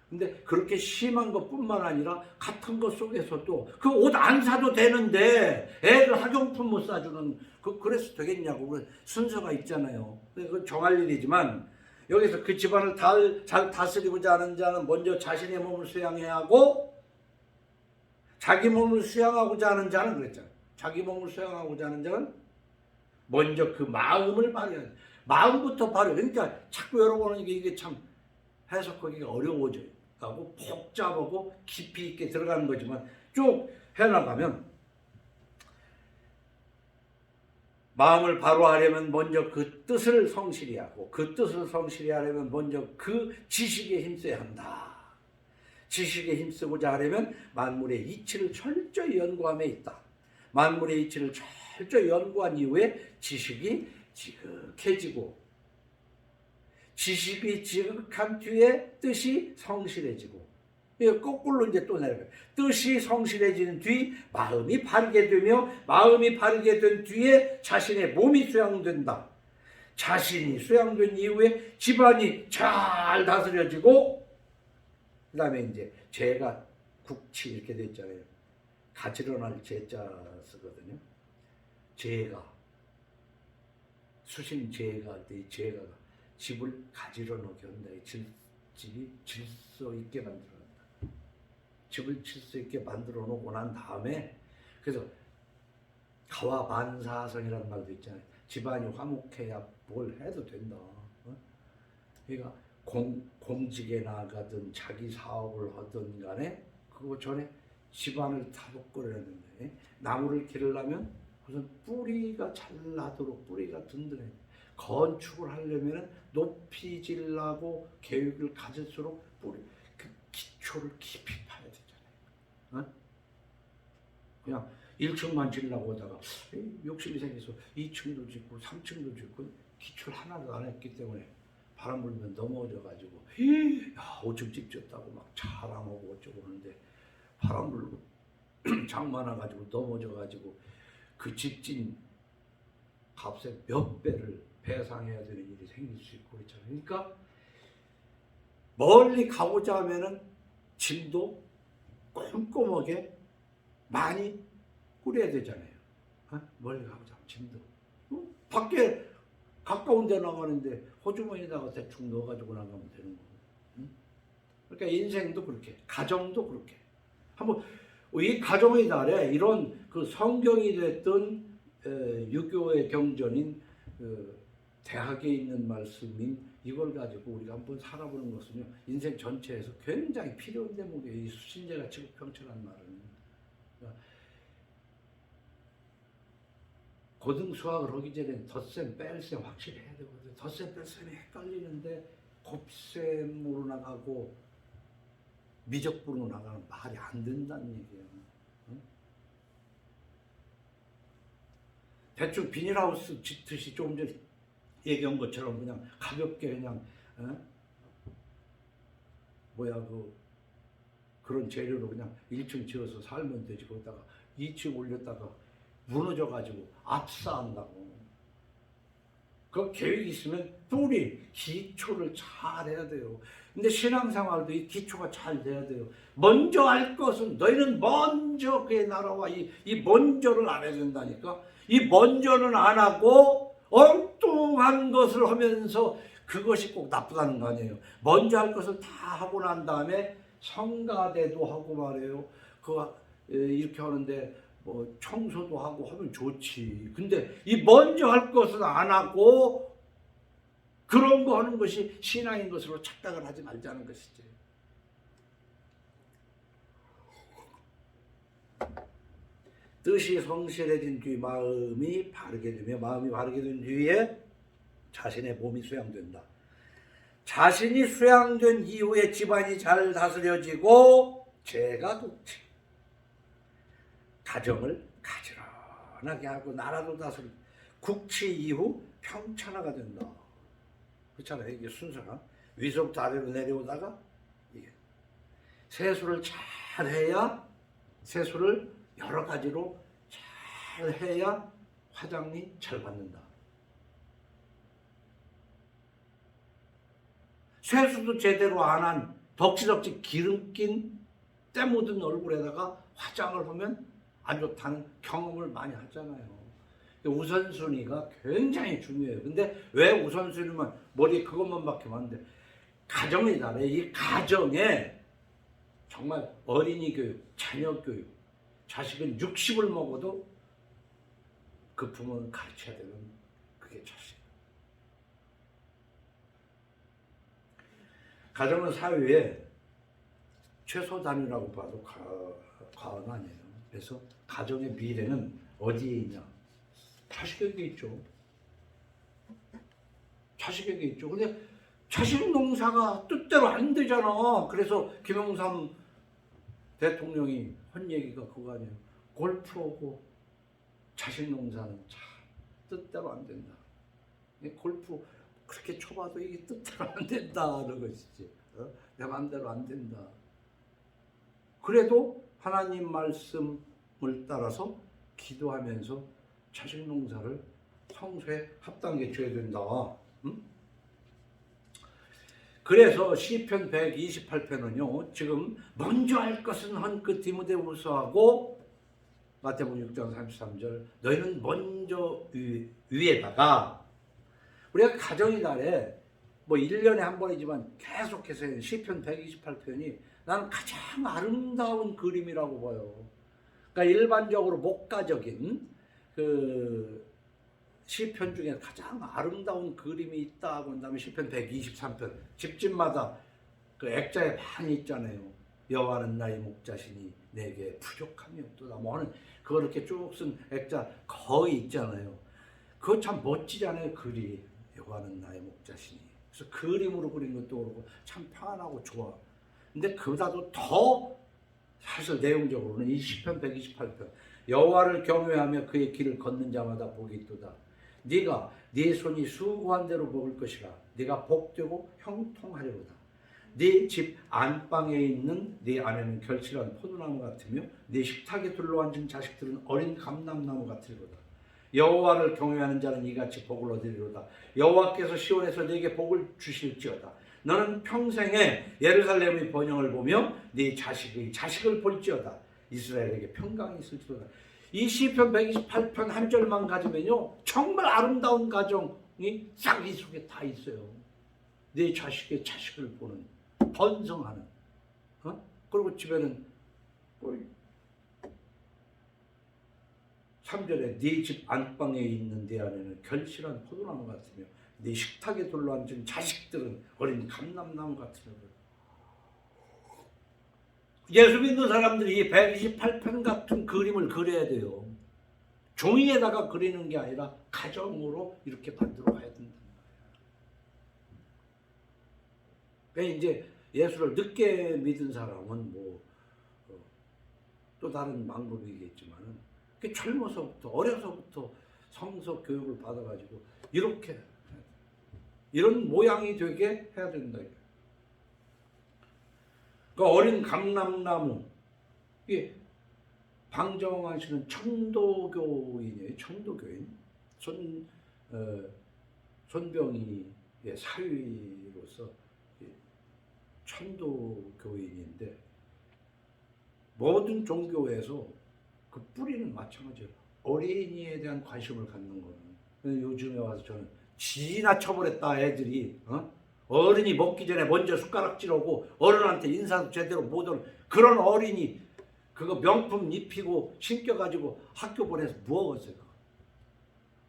근데 그렇게 심한 것뿐만 아니라 같은 것 속에서도 그 옷 안 사도 되는데 애들 학용품 못 사주는, 그래서 되겠냐고. 순서가 있잖아요. 그건 정할 일이지만, 여기서 그 집안을 잘 다스리고자 하는 자는 먼저 자신의 몸을 수양해야 하고, 자기 몸을 수양하고자 하는 자는 그랬잖아요. 자기 몸을 수양하고자 하는 자는 먼저 그 마음을 발휘해야 돼. 마음부터 발휘. 그러니까 자꾸 여러분은 이게 참 해석하기가 어려워져요. 하고 복잡하고 깊이 있게 들어가는 거지만 쭉 해나가면, 마음을 바로 하려면 먼저 그 뜻을 성실히 하고, 그 뜻을 성실히 하려면 먼저 그 지식에 힘써야 한다. 지식에 힘쓰고자 하려면 만물의 이치를 철저히 연구함에 있다. 만물의 이치를 철저히 연구한 이후에 지식이 지극해지고 지식이 지극한 뒤에 뜻이 성실해지고, 이거 거꾸로 이제 또 내려가요. 뜻이 성실해지는 뒤 마음이 바르게 되며 마음이 바르게 된 뒤에 자신의 몸이 수양된다. 자신이 수양된 이후에 집안이 잘 다스려지고, 그 다음에 이제 죄가 국치 이렇게 돼 있잖아요. 가지런할 제자 쓰거든요. 죄가 수신 죄가 할 때 이 죄가 집을 가지런하게 한다. 집이 질서 있게 만들어낸다. 집을 질서 있게 만들어 놓고 난 다음에, 그래서 가와반사성이라는 말도 있잖아요. 집안이 화목해야 뭘 해도 된다. 그러니까 공직에 나가든 자기 사업을 하든 간에 그거 전에 집안을 다독거려야 된다. 나무를 기르려면 우선 뿌리가 잘 나도록, 뿌리가 든든해. 건축을 하려면 높이 지려고 계획을 가질수록 뿌리, 그 기초를 깊이 파야 되잖아요. 그냥 1층만 지려고 하다가 욕심이 생겨서 2층도 짓고 3층도 짓고 기초를 하나도 안 했기 때문에 바람 불면 넘어져가지고, 야, 5층 집 짓다고 막 자랑하고 어쩌고 그러는데 바람 불고 장 많아가지고 넘어져가지고 그 집진 값의 몇 배를 배상해야 되는 일이 생길 수 있고 그렇잖아요. 그러니까 멀리 가고자 하면은 짐도 꼼꼼하게 많이 꾸려야 되잖아요. 멀리 가고자 하면 짐도. 밖에 가까운 데 나가는데 호주머니에다가 대충 넣어가지고 나가면 되는 거고. 그러니까 인생도 그렇게, 가정도 그렇게. 한번 이 가정의 달에 이런 그 성경이 됐던 유교의 경전인 대학에 있는 말씀인 이걸 가지고 우리가 한번 살아보는 것은요, 인생 전체에서 굉장히 필요한 대목이에요. 이 수신제가 지극평천한 말은. 그러니까 고등 수학을 하기 전에 덧셈, 뺄셈 확실히 해야 되거든요. 덧셈, 뺄셈이 헷갈리는데 곱셈으로 나가고 미적분으로 나가는 말이 안 된다는 얘기예요. 응? 대충 비닐하우스 짓듯이 조금 전에 얘기한 것처럼 그냥 가볍게 그냥 그런 재료로 그냥 1층 지어서 살면 되지. 거기다가 2층 올렸다가 무너져가지고 압사한다고. 그 계획이 있으면 뿌리, 기초를 잘 해야 돼요. 근데 신앙생활도 이 기초가 잘 돼야 돼요. 먼저 할 것은, 너희는 먼저 그의 나라와 이 먼저를 안 해야 된다니까. 이 먼저는 안 하고 엉뚱한 것을 하면서 그것이 꼭 나쁘다는 거 아니에요. 먼저 할 것을 다 하고 난 다음에 성가대도 하고 말이에요. 이렇게 하는데 뭐 청소도 하고 하면 좋지. 근데 이 먼저 할 것은 안 하고 그런 거 하는 것이 신앙인 것으로 착각을 하지 말자는 것이지. 뜻이 성실해진 뒤 마음이 바르게 되며 마음이 바르게 된 뒤에 자신의 몸이 수양된다. 자신이 수양된 이후에 집안이 잘 다스려지고 죄가 국치, 가정을 가지런하게 하고 나라도 다스리고, 국치 이후 평천화가 된다. 그렇잖아요. 이게 순서가 위서부터 아래로 내려오다가 이게 세수를 잘 해야, 세수를 여러 가지로 잘 해야 화장이 잘 받는다. 세수도 제대로 안 한 덕지덕지 기름 낀 때 묻은 얼굴에다가 화장을 하면 안 좋다는 경험을 많이 하잖아요. 우선순위가 굉장히 중요해요. 근데 왜 우선순위만 머리에 그것만 박히면 안 돼? 가정의 달에 이 가정에 정말 어린이 교육, 자녀 교육, 자식은 60을 먹어도 그 부모는 가르쳐야 되는 그게 자식. 가정은 사회의 최소 단위라고 봐도 과언 아니에요. 그래서 가정의 미래는 어디에 있냐? 자식에게 있죠. 자식에게 있죠. 근데 자식 농사가 뜻대로 안 되잖아. 그래서 김영삼 대통령이 한 얘기가 그거 아니에요. 골프하고 자식 농사는 참 뜻대로 안 된다. 골프 그렇게 쳐봐도 이게 뜻대로 안 된다는 것이지. 내 마음대로 안 된다. 그래도 하나님 말씀을 따라서 기도하면서 자식 농사를 성소에 합당하게 줘야 된다. 응? 그래서 시편 128편은요. 지금 먼저 할 것은 헌끝 디모데후서하고 마태복음 6장 33절 너희는 먼저 위에다가 우리가 가정의 달에 뭐 1년에 한 번이지만 계속해서 시편 128편이 나는 가장 아름다운 그림이라고 봐요. 그러니까 일반적으로 목가적인 그 시편 중에 가장 아름다운 그림이 있다고 한다면 시편 123편 집집마다 그 액자에 많이 있잖아요. 여호와는 나의 목자시니 내게 부족함이 없도다 뭐 하는 그거 이렇게 쭉 쓴 액자 거의 있잖아요. 그거 참 멋지잖아요. 그림. 여호와는 나의 목자시니. 그래서 그림으로 그린 것도 그렇고 참 편안하고 좋아. 근데 그보다도 더 사실 내용적으로는 이 시편 128편 여호와를 경외하며 그의 길을 걷는 자마다 복이 있도다. 네가 네 손이 수고한 대로 먹을 것이라. 네가 복되고 형통하리로다. 네 집 안방에 있는 네 아내는 결실한 포도나무 같으며 네 식탁에 둘러앉은 자식들은 어린 감람나무 같으리로다. 여호와를 경외하는 자는 이같이 복을 얻으리로다. 여호와께서 시온에서 네게 복을 주실지어다. 너는 평생에 예루살렘의 번영을 보며 네 자식의 자식을 볼지어다. 이스라엘에게 평강이 있을지어다. 이 시편 128편 한 절만 가지면요 정말 아름다운 가정이 싹 이 속에 다 있어요. 네 자식의 자식을 보는 번성하는 그리고 집에는 3절에 네 집 안방에 있는 네 아내는 결실한 포도나무 같으며 네 식탁에 둘러앉은 자식들은 어린 감람나무 같으며. 예수 믿는 사람들이 이 128편 같은 그림을 그려야 돼요. 종이에다가 그리는 게 아니라 가정으로 이렇게 만들어 가야 된다. 그러니까 이제 예수를 늦게 믿은 사람은 뭐 또 다른 방법이겠지만은 젊어서부터 어려서부터 성서 교육을 받아가지고 이렇게 이런 모양이 되게 해야 된다. 그 어린 감람나무 이게 방정환 씨는 청도교인이에요. 청도교인 손병희의 사위로서 천도교인인데 모든 종교에서 그 뿌리는 마찬가지예요. 어린이에 대한 관심을 갖는 거는 요즘에 와서 저는 지나쳐버렸다 애들이 어른이 먹기 전에 먼저 숟가락질하고 어른한테 인사도 제대로 못하는 그런 어린이 그거 명품 입히고 신겨가지고 학교 보내서 뭐하겠어요.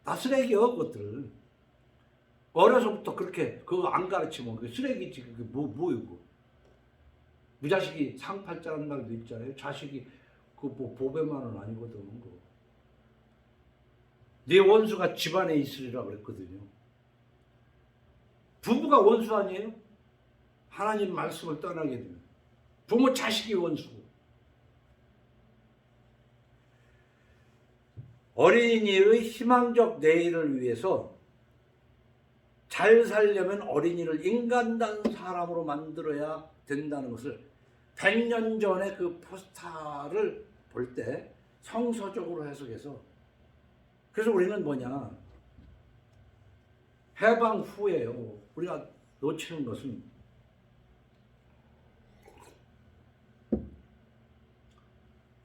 다 쓰레기요 그것들. 어려서부터 그렇게 그거 안 가르치면 그게 쓰레기지. 그게 뭐이고 무자식이 상팔자라는 말도 있잖아요. 자식이 그 뭐 보배만은 아니거든. 네 원수가 집안에 있으리라 그랬거든요. 부부가 원수 아니에요? 하나님 말씀을 떠나게 되면 부모 자식이 원수고. 어린이의 희망적 내일을 위해서 잘 살려면 어린이를 인간다운 사람으로 만들어야 된다는 것을 100년 전에 그 포스터를 볼 때 성서적으로 해석해서 그래서 우리는 뭐냐 해방 후에요. 우리가 놓치는 것은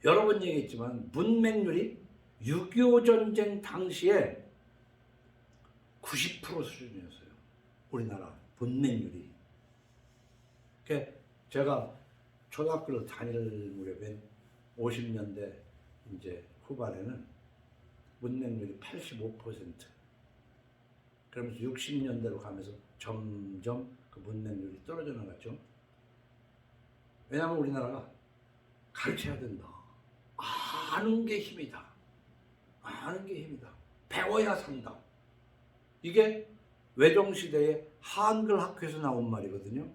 여러 번 얘기했지만 문맹률이 6.25 전쟁 당시에 90% 수준이었어요. 우리나라 문맹률이. 그러니까 제가 초등학교를 다닐 무렵에 50년대 이제 후반에는 문맹률이 85%. 그러면서 60년대로 가면서 점점 그 문맹률이 떨어져 나갔죠. 왜냐하면 우리나라가 가르쳐야 된다. 아는 게 힘이다. 아는 게 힘이다. 배워야 산다. 이게 외종시대의 한글 학교에서 나온 말이거든요.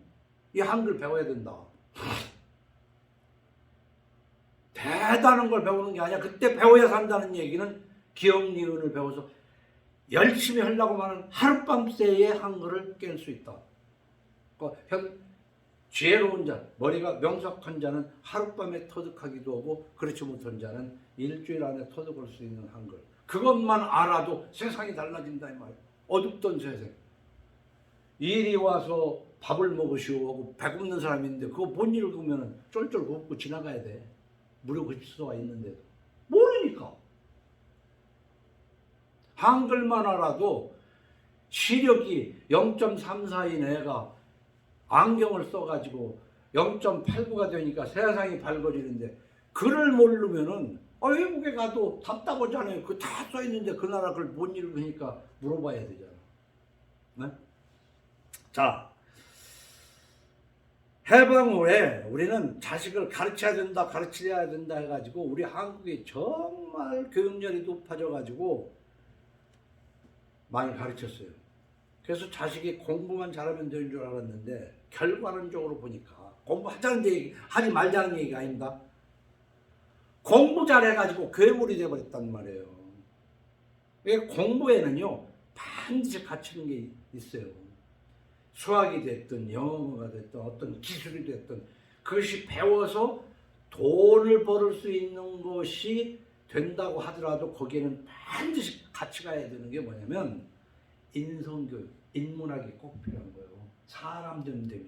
이 한글 배워야 된다. 대단한 걸 배우는 게 아니야. 그때 배워야 산다는 얘기는 기억 니은을 배워서 열심히 하려고 하면 하룻밤 새에 한글을 깰 수 있다. 지혜로운 자, 머리가 명석한 자는 하룻밤에 터득하기도 하고 그렇지 못한 자는 일주일 안에 터득할 수 있는 한글. 그것만 알아도 세상이 달라진다 이 말이야. 어둡던 세상. 일이 와서 밥을 먹으시오 하고 배고픈 사람인데 그거 못 읽으면 쫄쫄 굽고 지나가야 돼. 무료 급수가 있는데도 모르니까. 한글만 알아도 시력이 0.34인 애가 안경을 써가지고 0.89가 되니까 세상이 밝아지는데 글을 모르면은 외국에 가도 답답하잖아요. 그 다 써있는데 그 나라 글 못 읽으니까 물어봐야 되잖아. 네? 자, 해방 후에 우리는 자식을 가르쳐야 된다, 가르쳐야 된다 해가지고 우리 한국이 정말 교육열이 높아져가지고 많이 가르쳤어요. 그래서 자식이 공부만 잘하면 되는 줄 알았는데 결과론적으로 보니까 공부하자는 얘기, 하지 말자는 얘기가 아닙니다. 공부 잘해가지고 괴물이 돼버렸단 말이에요. 공부에는요 반드시 갖추는 게 있어요. 수학이 됐든 영어가 됐든 어떤 기술이 됐든 그것이 배워서 돈을 벌을 수 있는 것이 된다고 하더라도 거기에는 반드시 같이 가야 되는 게 뭐냐면 인성교육, 인문학이 꼭 필요한 거예요. 사람 됨됨이.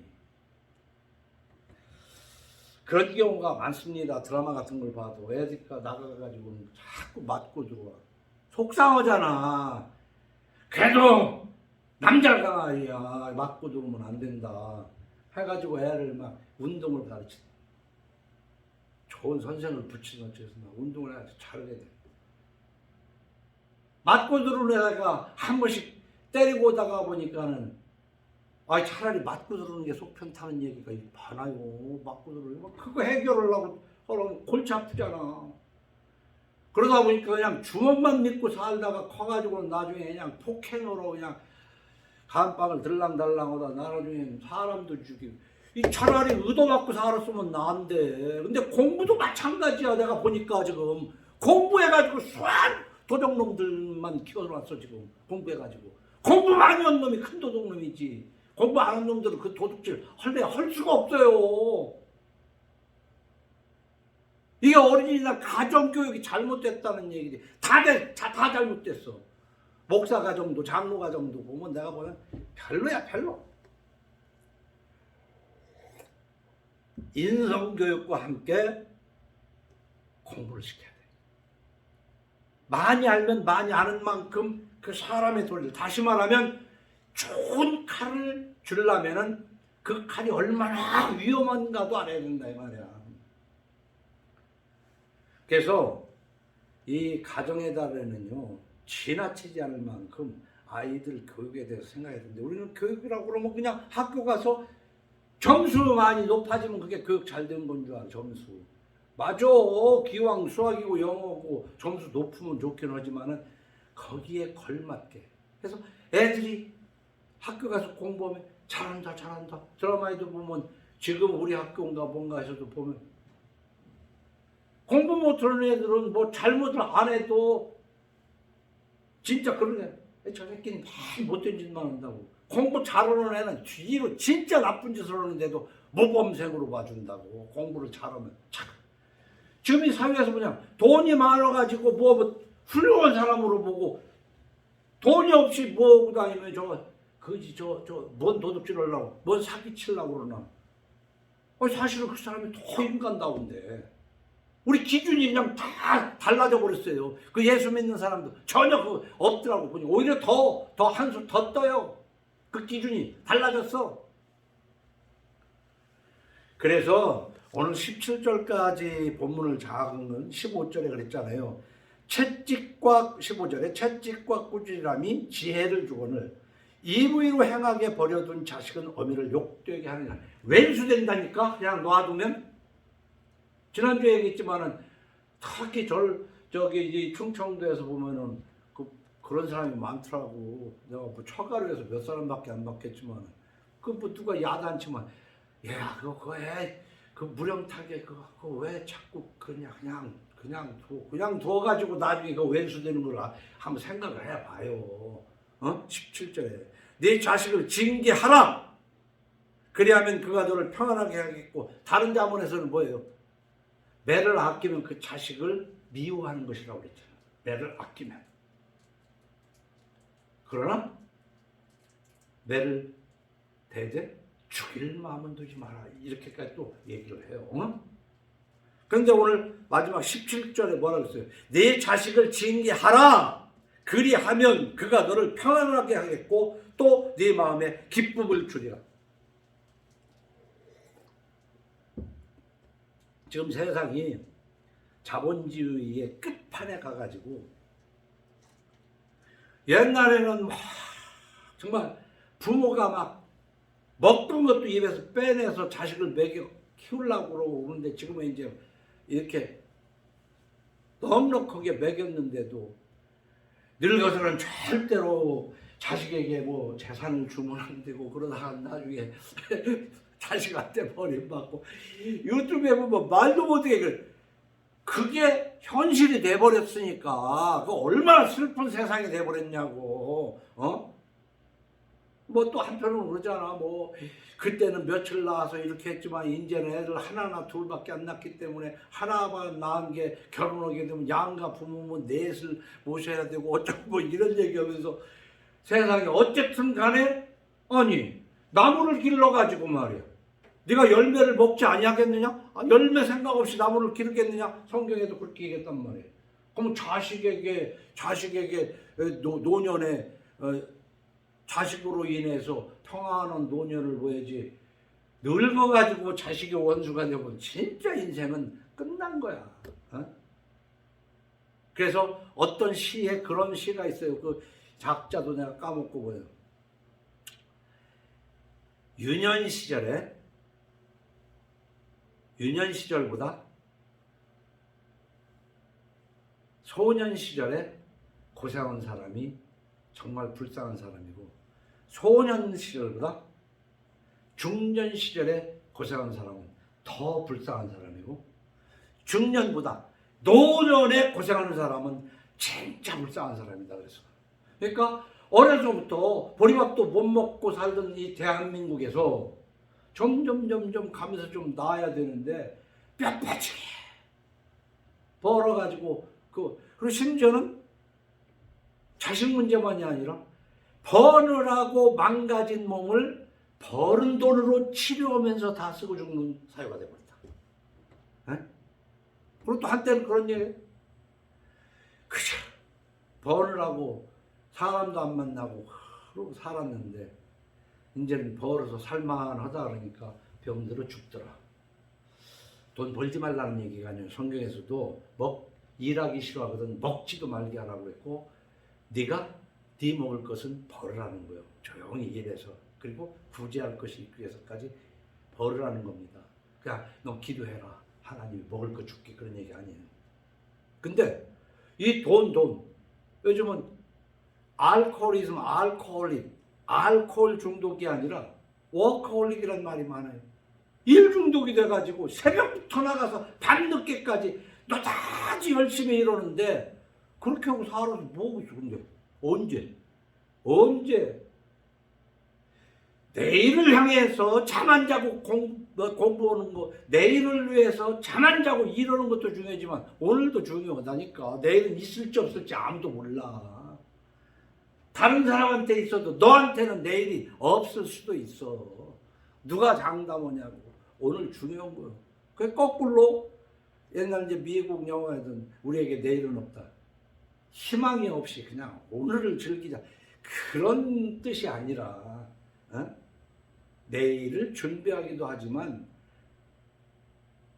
그런 경우가 많습니다. 드라마 같은 걸 봐도 애들이 나가가지고 자꾸 맞고 들어와. 속상하잖아. 그래도 남자가 아니야. 맞고 들어오면 안 된다. 해가지고 애를 막 운동을 가르친다. 좋은 선생을 붙이는 것에서 운동을 아주 잘해야 돼. 맞고 들어오는 애가 한 번씩 때리고 오다가 보니까는 차라리 맞고 들어오는 게 속 편타는 얘기가 많아요. 맞고 들어오는 거 그거 해결하려고 하면 골치 아프잖아. 그러다 보니까 그냥 주먹만 믿고 살다가 커가지고 나중에 그냥 폭행으로 그냥 감방을 들랑달랑 하다 나중에 사람도 죽이고. 차라리 의도받고 살았으면 나은데. 근데 공부도 마찬가지야. 내가 보니까 지금 공부해가지고 수한 도둑놈들만 키워놨어. 지금 공부해가지고 공부 많이 한 놈이 큰 도둑놈이지. 공부 안 한 놈들은 그 도둑질 할 수가 없어요. 이게 어린이날 가정교육이 잘못됐다는 얘기지. 다 잘못됐어. 목사 가정도 장로 가정도 보면 내가 보면 별로야 별로. 인성교육과 함께 공부를 시켜야 돼. 많이 알면 많이 아는 만큼 그 사람의 도리를, 다시 말하면 좋은 칼을 주려면은 그 칼이 얼마나 위험한가도 알아야 된다 이 말이야. 그래서 이 가정의 달에는요 지나치지 않을 만큼 아이들 교육에 대해서 생각해야 되는데 우리는 교육이라고 그러면 그냥 학교 가서 점수 많이 높아지면 그게 교육 잘 된 건 줄 알아. 점수 맞아. 기왕 수학이고 영어고 점수 높으면 좋긴 하지만은 거기에 걸맞게 해서 애들이 학교 가서 공부하면 잘한다 잘한다. 드라마에도 보면 지금 우리 학교인가 뭔가 해서도 보면 공부 못하는 애들은 뭐 잘못을 안 해도 진짜 그러네. 저 새끼는 막 못된 짓만 한다고. 공부 잘하는 애는 뒤로 진짜 나쁜 짓을 하는데도 모범생으로 봐준다고. 공부를 잘하면. 참. 지금 이 사회에서 그냥 돈이 많아가지고 뭐 훌륭한 사람으로 보고 돈이 없이 뭐 하고 다니면 뭔 도둑질 하려고 뭔 사기 치려고 그러나. 사실은 그 사람이 더 인간다운데 우리 기준이 그냥 다 달라져 버렸어요. 그 예수 믿는 사람도 전혀 그 없더라고. 보니 오히려 더 한 수 더 떠요. 그 기준이 달라졌어. 그래서 오늘 17절까지 본문을 작은 건 15절에 그랬잖아요. 채찍과 15절에 채찍과 꾸지람이 지혜를 주거늘 이부이로 행하게 버려둔 자식은 어미를 욕되게 하느냐. 왼수된다니까 그냥 놔두면. 지난주에 얘기했지만은 특히 저기 충청도에서 보면은 그런 사람이 많더라고. 내가 뭐 처가로 해서 몇 사람밖에 안 받겠지만 뭐 누가 야단치면 야 그거 왜 그 무령타게 그거 왜 자꾸 그냥 그냥 두어가지고 나중에 그 왼수되는 걸 한번 생각을 해봐요. 17절에 네 자식을 징계하라. 그리하면 그가 너를 평안하게 하겠고, 다른 자문에서는 뭐예요? 매를 아끼면 그 자식을 미워하는 것이라고 그랬잖아요. 매를 아끼면. 그러나 매를 대대 죽일 마음은 두지 마라. 이렇게까지 또 얘기를 해요. 그런데 오늘 마지막 17절에 뭐라고 했어요? 네 자식을 징계하라. 그리하면 그가 너를 평안하게 하겠고 또 네 마음에 기쁨을 주리라. 지금 세상이 자본주의의 끝판에 가가지고, 옛날에는 막 정말 부모가 막 먹던 것도 입에서 빼내서 자식을 먹여 키우려고 그러는데, 지금은 이제 이렇게 넉넉하게 먹였는데도 늙어서는 절대로 자식에게 뭐 재산을 주면 안 되고, 그러다가 나중에 자식한테 버림받고, 유튜브에 보면 말도 못하게 그게 현실이 돼버렸으니까 그 얼마나 슬픈 세상이 돼버렸냐고. 뭐 또 한편으로 그러잖아. 뭐 그때는 며칠 낳아서 이렇게 했지만 이제는 애들 하나나 둘밖에 안 낳기 때문에 하나만 낳은 게 결혼하게 되면 양가 부모면 넷을 모셔야 되고 어쩌고 뭐 이런 얘기하면서 세상에 어쨌든 간에, 아니 나무를 길러가지고 말이야, 네가 열매를 먹지 아니하겠느냐? 열매 생각 없이 나무를 기르겠느냐? 성경에도 그렇게 얘기했단 말이에요. 그럼 자식에게 노년에 자식으로 인해서 평안한 노년을 보야지, 늙어가지고 자식이 원수가 되면 진짜 인생은 끝난 거야. 그래서 어떤 시에 그런 시가 있어요. 그 작자도 내가 까먹고 보여요. 유년 시절보다 소년 시절에 고생한 사람이 정말 불쌍한 사람이고, 소년 시절보다 중년 시절에 고생한 사람은 더 불쌍한 사람이고, 중년보다 노년에 고생하는 사람은 진짜 불쌍한 사람이다. 그러니까 어려서부터 보리밥도 못 먹고 살던 이 대한민국에서 점점 가면서 좀 나아야 되는데 뼈빠지게 벌어가지고, 그리고 심지어는 자식 문제만이 아니라 버느라고 망가진 몸을 버는 돈으로 치료하면서 다 쓰고 죽는 사유가 되버렸다. 그리고 또 한때는 그런 얘기, 그저 버느라고 사람도 안 만나고 그러고 살았는데 이제는 벌어서 살만하다 그러니까 병들어 죽더라. 돈 벌지 말라는 얘기가 아니에요. 성경에서도 일하기 싫어하거든 먹지도 말게 하라고 했고, 네가 네 먹을 것은 벌으라는 거예요. 조용히 일해서. 그리고 구제할 것이 있기 위해서까지 벌으라는 겁니다. 그러니까 너 기도해라. 하나님이 먹을 거 줄게. 그런 얘기 아니에요. 근데 이 돈 요즘은 알코올리즘, 알코올 중독이 아니라 워커홀릭이라는 말이 많아요. 일 중독이 돼가지고 새벽부터 나가서 밤늦게까지 너다지 열심히 이러는데, 그렇게 하고 살아서 뭐하고 있어. 근데 언제 내일을 향해서 잠 안 자고 공부하는 거, 내일을 위해서 잠 안 자고 일하는 것도 중요하지만 오늘도 중요하다니까. 내일은 있을지 없을지 아무도 몰라. 다른 사람한테 있어도 너한테는 내일이 없을 수도 있어. 누가 장담하냐고. 오늘 중요한 거예요. 그 거꾸로 옛날 이제 미국 영화에든 우리에게 내일은 없다. 희망이 없이 그냥 오늘을 즐기자. 그런 뜻이 아니라 내일을 준비하기도 하지만,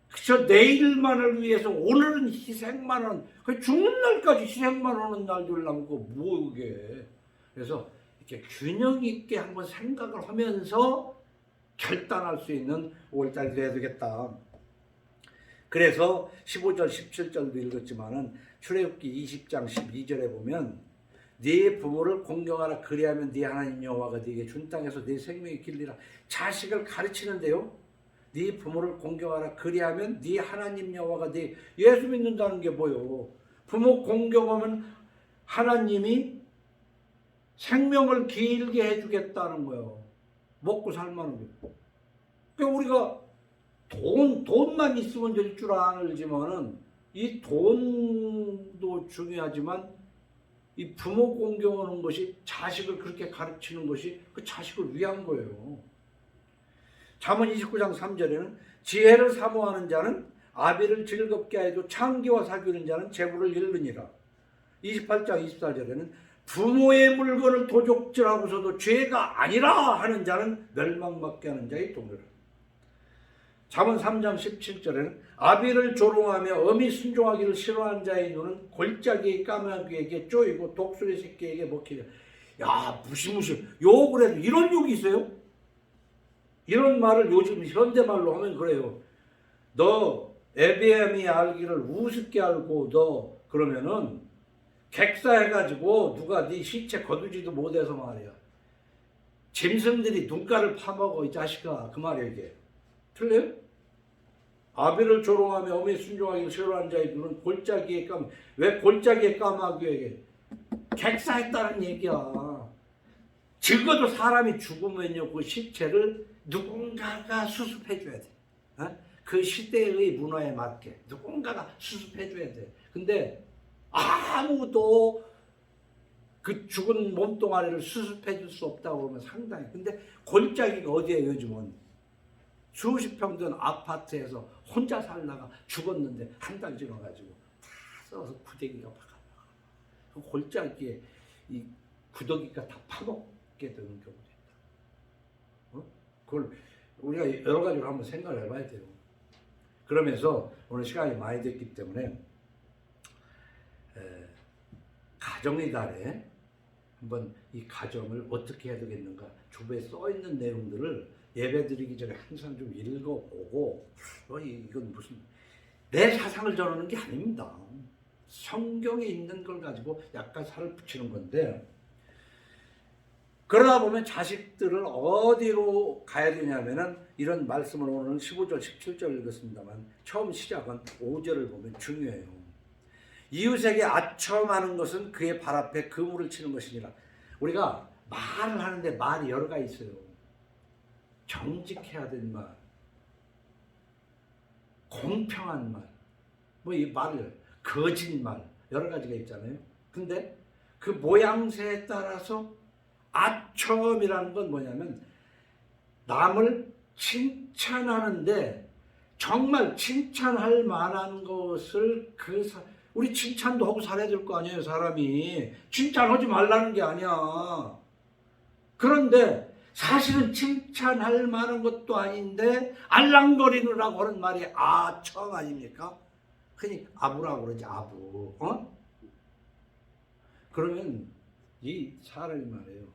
그저 내일만을 위해서 오늘은 희생만 하는, 죽는 날까지 희생만 하는 날들 남고 뭐 그게. 그래서 이렇게 균형 있게 한번 생각을 하면서 결단할 수 있는 5월달이 돼야 되겠다. 그래서 15절 17절도 읽었지만은 출애굽기 20장 12절에 보면, 네 부모를 공경하라. 그리하면 네 하나님 여호와가 네게 준 땅에서 네 생명이 길리라. 자식을 가르치는데요, 네 부모를 공경하라. 그리하면 네 하나님 여호와가 네 예수 믿는다는 게 뭐요? 부모 공경하면 하나님이 생명을 길게 해주겠다는 거예요. 먹고 살만한 게. 그러니까 우리가 돈만 있으면 될 줄 알지만은 이 돈도 중요하지만 이 부모 공경하는 것이 자식을 그렇게 가르치는 것이 그 자식을 위한 거예요. 잠언 29장 3절에는 지혜를 사모하는 자는 아비를 즐겁게 하여도 창기와 사귀는 자는 재물을 잃느니라. 28장 24절에는 부모의 물건을 도적질하고서도 죄가 아니라 하는 자는 멸망받게 하는 자의 동료라. 잠언 3장 17절에는 아비를 조롱하며 어미 순종하기를 싫어하는 자의 눈은 골짜기의 까마귀에게 쪼이고 독수리 새끼에게 먹히려. 야, 무시무시 욕을 해도 이런 욕이 있어요? 이런 말을 요즘 현대말로 하면 그래요. 너 에비엠이 알기를 우습게 알고 너 그러면은 객사해가지고 누가 네 시체 거두지도 못해서 말이야. 짐승들이 눈가를 파먹어 이 자식아. 그 말이야 이게. 틀려요? 아비를 조롱하며 어미 순종하기를 싫어하는 자의 눈은 골짜기에 왜 골짜기에 까마귀에게 객사했다는 얘기야. 적어도 사람이 죽으면요 그 시체를 누군가가 수습해 줘야 돼. 어? 그 시대의 문화에 맞게 누군가가 수습해 줘야 돼. 근데 아무도 그 죽은 몸뚱아리를 수습해 줄 수 없다고 그러면 상당히. 근데 골짜기가 어디에 요즘은 수십 평 된 아파트에서 혼자 살다가 죽었는데 한 달 지나가지고 다 썩어서 구더기가 박아나가. 그 골짜기에 이 구더기가 다 파먹게 되는 경우도 있다. 그걸 우리가 여러 가지로 한번 생각을 해봐야 돼요. 그러면서 오늘 시간이 많이 됐기 때문에 가정의 달에 한번 이 가정을 어떻게 해야 되겠는가 주부에 써 있는 내용들을 예배 드리기 전에 항상 좀 읽어보고 이건 무슨 내 사상을 전하는 게 아닙니다. 성경에 있는 걸 가지고 약간 살을 붙이는 건데 그러다 보면 자식들을 어디로 가야 되냐면은 이런 말씀을 오늘 15절 17절 읽었습니다만 처음 시작은 5절을 보면 중요해요. 이웃에게 아첨하는 것은 그의 발 앞에 그물을 치는 것이니라. 우리가 말을 하는데 말이 여러 가지 있어요. 정직해야 될 말, 공평한 말, 뭐 이 말을 거짓말 여러 가지가 있잖아요. 근데 그 모양새에 따라서 아첨이라는 건 뭐냐면 남을 칭찬하는데 정말 칭찬할 만한 것을 우리 칭찬도 하고 살아야 될 거 아니에요. 사람이 칭찬하지 말라는 게 아니야. 그런데 사실은 칭찬할 만한 것도 아닌데 알랑거리느라고 하는 말이 아첨 아닙니까? 흔히 아부라고 그러지. 아부. 그러면 이 사람이 말이에요.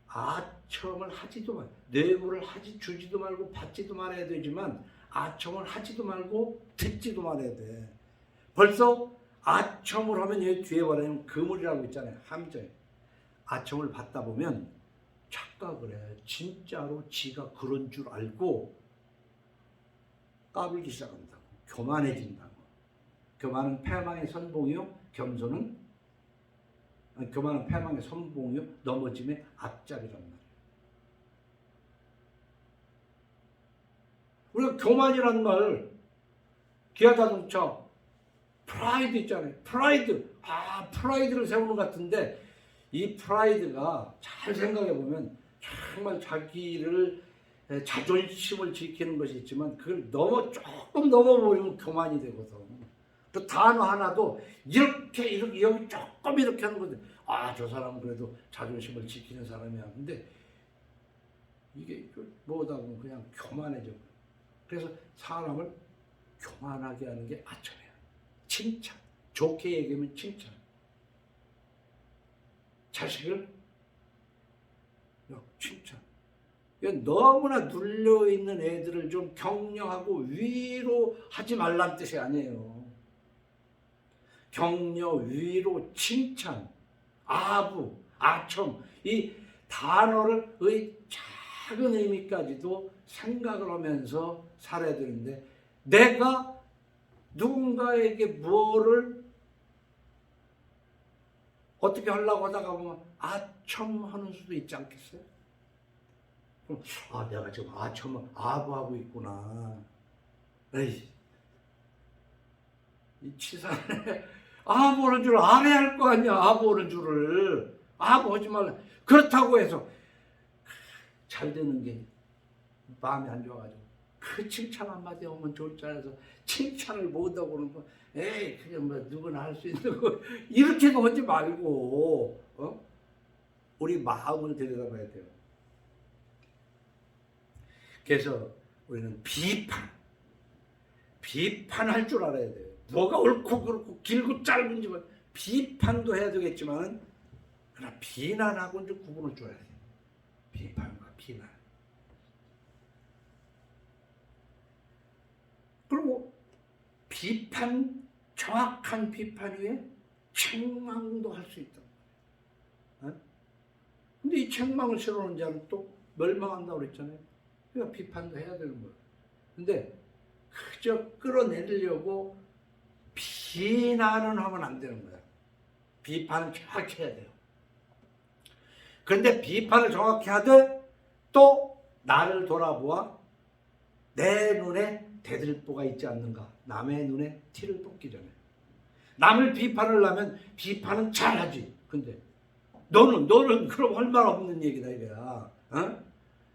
아첨을 하지도 말, 뇌물을 주지도 말고 받지도 말아야 되지만 아첨을 하지도 말고 듣지도 말아야 돼. 벌써 아첨을 하면 여기 뒤에 말하면 그물이라고 있잖아요. 함정에. 아첨을 받다 보면 착각을 해. 진짜로 지가 그런 줄 알고 까불기 시작한다고. 교만해진다고. 교만은 패망의 선봉이요. 교만은 패망의 선봉이요. 넘어짐의 앞잡이란 말이에요. 우리가 교만이라는 말, 기아자동차 프라이드 있잖아요. 프라이드를 세우는 것 같은데 이 프라이드가 잘 생각해 보면 정말 자기를 자존심을 지키는 것이 있지만 그걸 조금 넘어버리면 교만이 되거든. 그 단어 하나도 이렇게 여기 조금 이렇게 하는 건데 저 사람은 그래도 자존심을 지키는 사람이야. 근데 이게 뭐다 보면 그냥 교만해져. 그래서 사람을 교만하게 하는 게 아첨이야. 칭찬. 좋게 얘기하면 칭찬. 자식을 칭찬. 너무나 눌려있는 애들을 좀 격려하고 위로하지 말란 뜻이 아니에요. 격려, 위로, 칭찬, 아부, 아첨 이 단어를 잘 작은 의미까지도 생각을 하면서 살아야 되는데, 내가 누군가에게 뭐를 어떻게 하려고 하다가 보면 아첨하는 수도 있지 않겠어요? 그럼 내가 지금 아첨을 아부하고 있구나. 에이, 이 치사하네. 아부하는 줄 알아야 할 거 아니야. 아부하는 줄을. 아부하지 말라. 그렇다고 해서 잘 되는 게 마음이 안 좋아가지고 그 칭찬 한마디 하면 좋을 줄 알아서 칭찬을 못하고 그러는 거, 에이 그냥 뭐 누구나 할 수 있는 거 이렇게도 하지 말고 우리 마음을 들여다봐야 돼요. 그래서 우리는 비판할 줄 알아야 돼요. 뭐가 옳고 그렇고 길고 짧은지 비판도 해야 되겠지만, 그러나 비난하고는 좀 구분을 줘야 돼요. 비판과 비난. 그리고 정확한 비판 위에 책망도 할 수 있다. 근데 이 책망을 싫어하는 자는 또 멸망한다고 그랬잖아요. 그러니까 비판도 해야 되는 거예요. 근데 그저 끌어내리려고 비난은 하면 안 되는 거야. 비판은 정확히 해야 돼요. 그런데 비판을 정확히 하되 또 나를 돌아보아 내 눈에 대들보가 있지 않는가. 남의 눈에 티를 뽑기 전에. 남을 비판을 하면 비판은 잘하지. 근데 너는 그럼 할 말 없는 얘기다 이거야.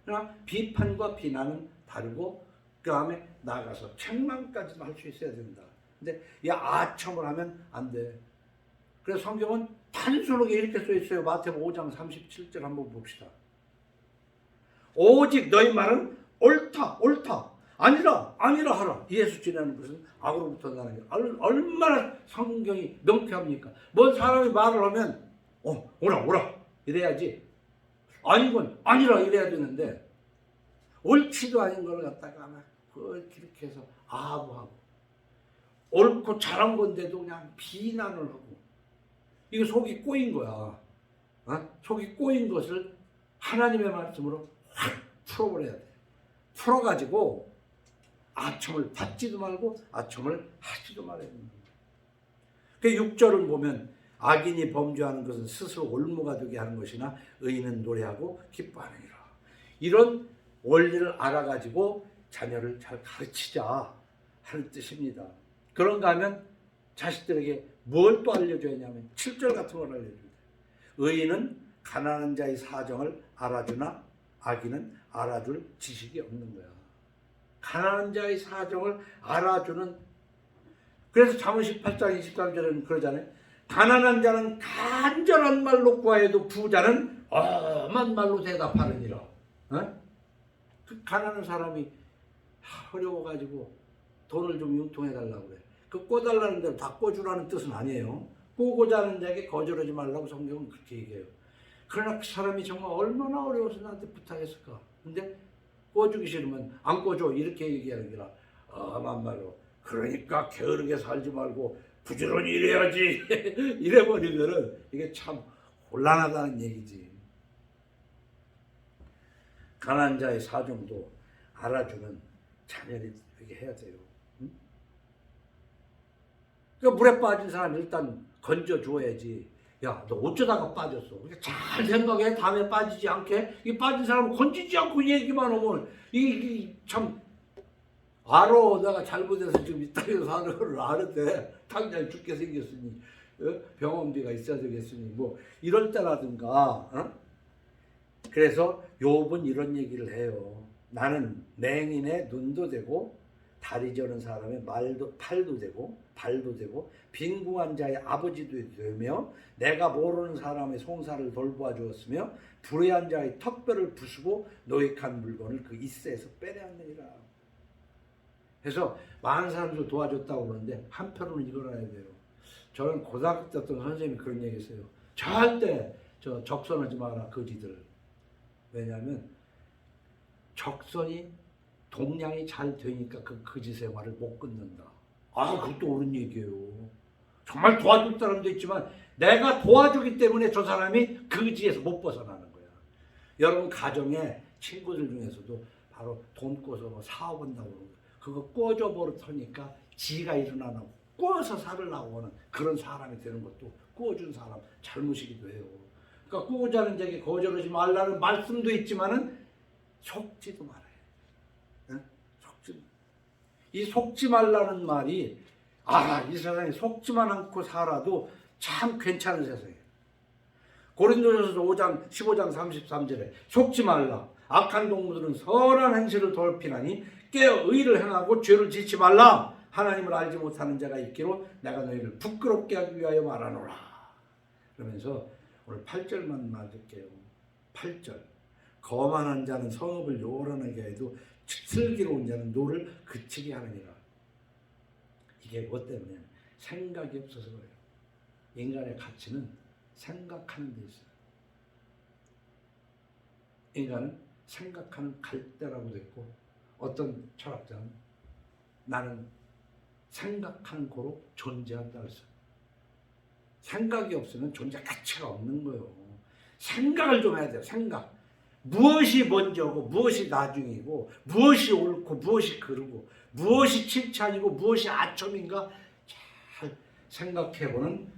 그러나 비판과 비난은 다르고, 그 다음에 나가서 책망까지도 할 수 있어야 된다. 근데 이 아첨을 하면 안 돼. 그래서 성경은 단순하게 이렇게 써 있어요. 마태복음 5장 37절 한번 봅시다. 오직 너희 말은 옳다 아니라 하라. 예수 지내는 것은 악으로부터 나는 게 얼마나 성경이 명쾌합니까? 뭔 사람이 말을 하면 오라 이래야지, 아니건 아니라 이래야 되는데, 옳지도 아닌 걸 갖다가 막 그렇게 해서 아부하고, 옳고 잘한 건데도 그냥 비난을 하고, 이거 속이 꼬인 거야. 속이 꼬인 것을 하나님의 말씀으로 확 풀어버려야 돼. 풀어가지고 아첨을 받지도 말고 아첨을 하지도 말아야 됩니다. 그 6절을 보면 악인이 범죄하는 것은 스스로 올무가 되게 하는 것이나 의인은 노래하고 기뻐하느니라. 이런 원리를 알아가지고 자녀를 잘 가르치자 하는 뜻입니다. 그런가 하면 자식들에게 뭘 또 알려줘야 하냐면 7절 같은 걸 알려줍니다. 의인은 가난한 자의 사정을 알아주나 악인은 알아줄 지식이 없는 거야. 가난한 자의 사정을 알아주는, 그래서 잠언 18장 23절에는 그러잖아요. 가난한 자는 간절한 말로 구하여도 부자는 엄한 말로 대답하느니라. 그 가난한 사람이 어려워가지고 돈을 좀 융통해달라고 그래. 그 꿔달라는 대로 다 꿔주라는 뜻은 아니에요. 꾸고자 하는 자에게 거절하지 말라고 성경은 그렇게 얘기해요. 그러나 그 사람이 정말 얼마나 어려워서 나한테 부탁했을까. 근데 꿔주기 싫으면 안 꿔줘 이렇게 얘기하는 게 아니라 엄한 말로, 그러니까 게으르게 살지 말고 부지런히 일해야지 이래버리면은 이게 참 곤란하다는 얘기지. 가난한 자의 사정도 알아주는 자녀들이 해야 돼요. 그러니까 물에 빠진 사람 일단 건져줘야지. 야, 너 어쩌다가 빠졌어? 잘 생각해. 다음에 빠지지 않게. 이 빠진 사람은 건지지 않고 얘기만 하면 이게 참 알아. 내가 잘못해서 지금 이 땅에서 사는 걸 아는데 당장 죽게 생겼으니 병원비가 있어야 되겠으니 뭐 이럴 때라든가. 그래서 욥은 이런 얘기를 해요. 나는 맹인의 눈도 되고 다리 저는 사람의 팔도 되고 발도 되고 빈궁한 자의 아버지도 되며 내가 모르는 사람의 송사를 돌보아 주었으며 불의한 자의 턱뼈를 부수고 노획한 물건을 그 이새에서 빼내었느니라. 그래서 많은 사람들 도와줬다고 그러는데 한편으로는 이걸 알아야 돼요. 저는 고등학교 때 어떤 선생님이 그런 얘기 했어요. 절대 적선하지 마라 거지들. 왜냐하면 적선이 동량이 잘 되니까 그 거지 생활을 못 끊는다. 그것도 옳은 얘기예요. 정말 도와줄 사람도 있지만 내가 도와주기 때문에 저 사람이 거지에서 못 벗어나는 거야. 여러분 가정에 친구들 중에서도 바로 돈 꿔서 뭐 사업한다고 그러고 그거 꿔줘 버릇하니까 지가 일어나는 꿔서 살으려고 하는 그런 사람이 되는 것도 꿔준 사람 잘못이기도 해요. 그러니까 꿔자는 자에게 거절하지 말라는 말씀도 있지만은 속지도 말아요. 응? 이 속지 말라는 말이 이 세상에 속지만 않고 살아도 참 괜찮은 세상이에요. 고린도전서 5장 15장 33절에 속지 말라. 악한 동무들은 선한 행실을 돌피나니 깨어 의를 행하고 죄를 짓지 말라. 하나님을 알지 못하는 자가 있기로 내가 너희를 부끄럽게 하기 위하여 말하노라. 그러면서 오늘 8절만 말할게요. 8절. 거만한 자는 성읍을 요란하게 해도 슬기로운 자는 노를 그치게 하느니라. 이게 뭐 때문에? 생각이 없어서 그래요. 인간의 가치는 생각하는 데 있어요. 인간은 생각하는 갈대라고 됐고 어떤 철학자는 나는 생각하는 거로 존재한다 그랬어요. 생각이 없으면 존재 가치가 없는 거예요. 생각을 좀 해야 돼요. 생각. 무엇이 먼저고 무엇이 나중이고 무엇이 옳고 무엇이 그르고 무엇이 칭찬이고 무엇이 아첨인가 잘 생각해보는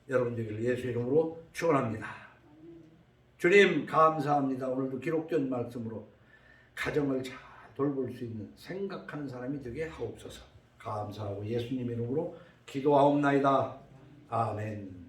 여러분 되기를 예수 이름으로 축원합니다. 주님 감사합니다. 오늘도 기록된 말씀으로 가정을 잘 돌볼 수 있는 생각하는 사람이 되게 하옵소서. 감사하고 예수님 이름으로 기도하옵나이다. 아멘.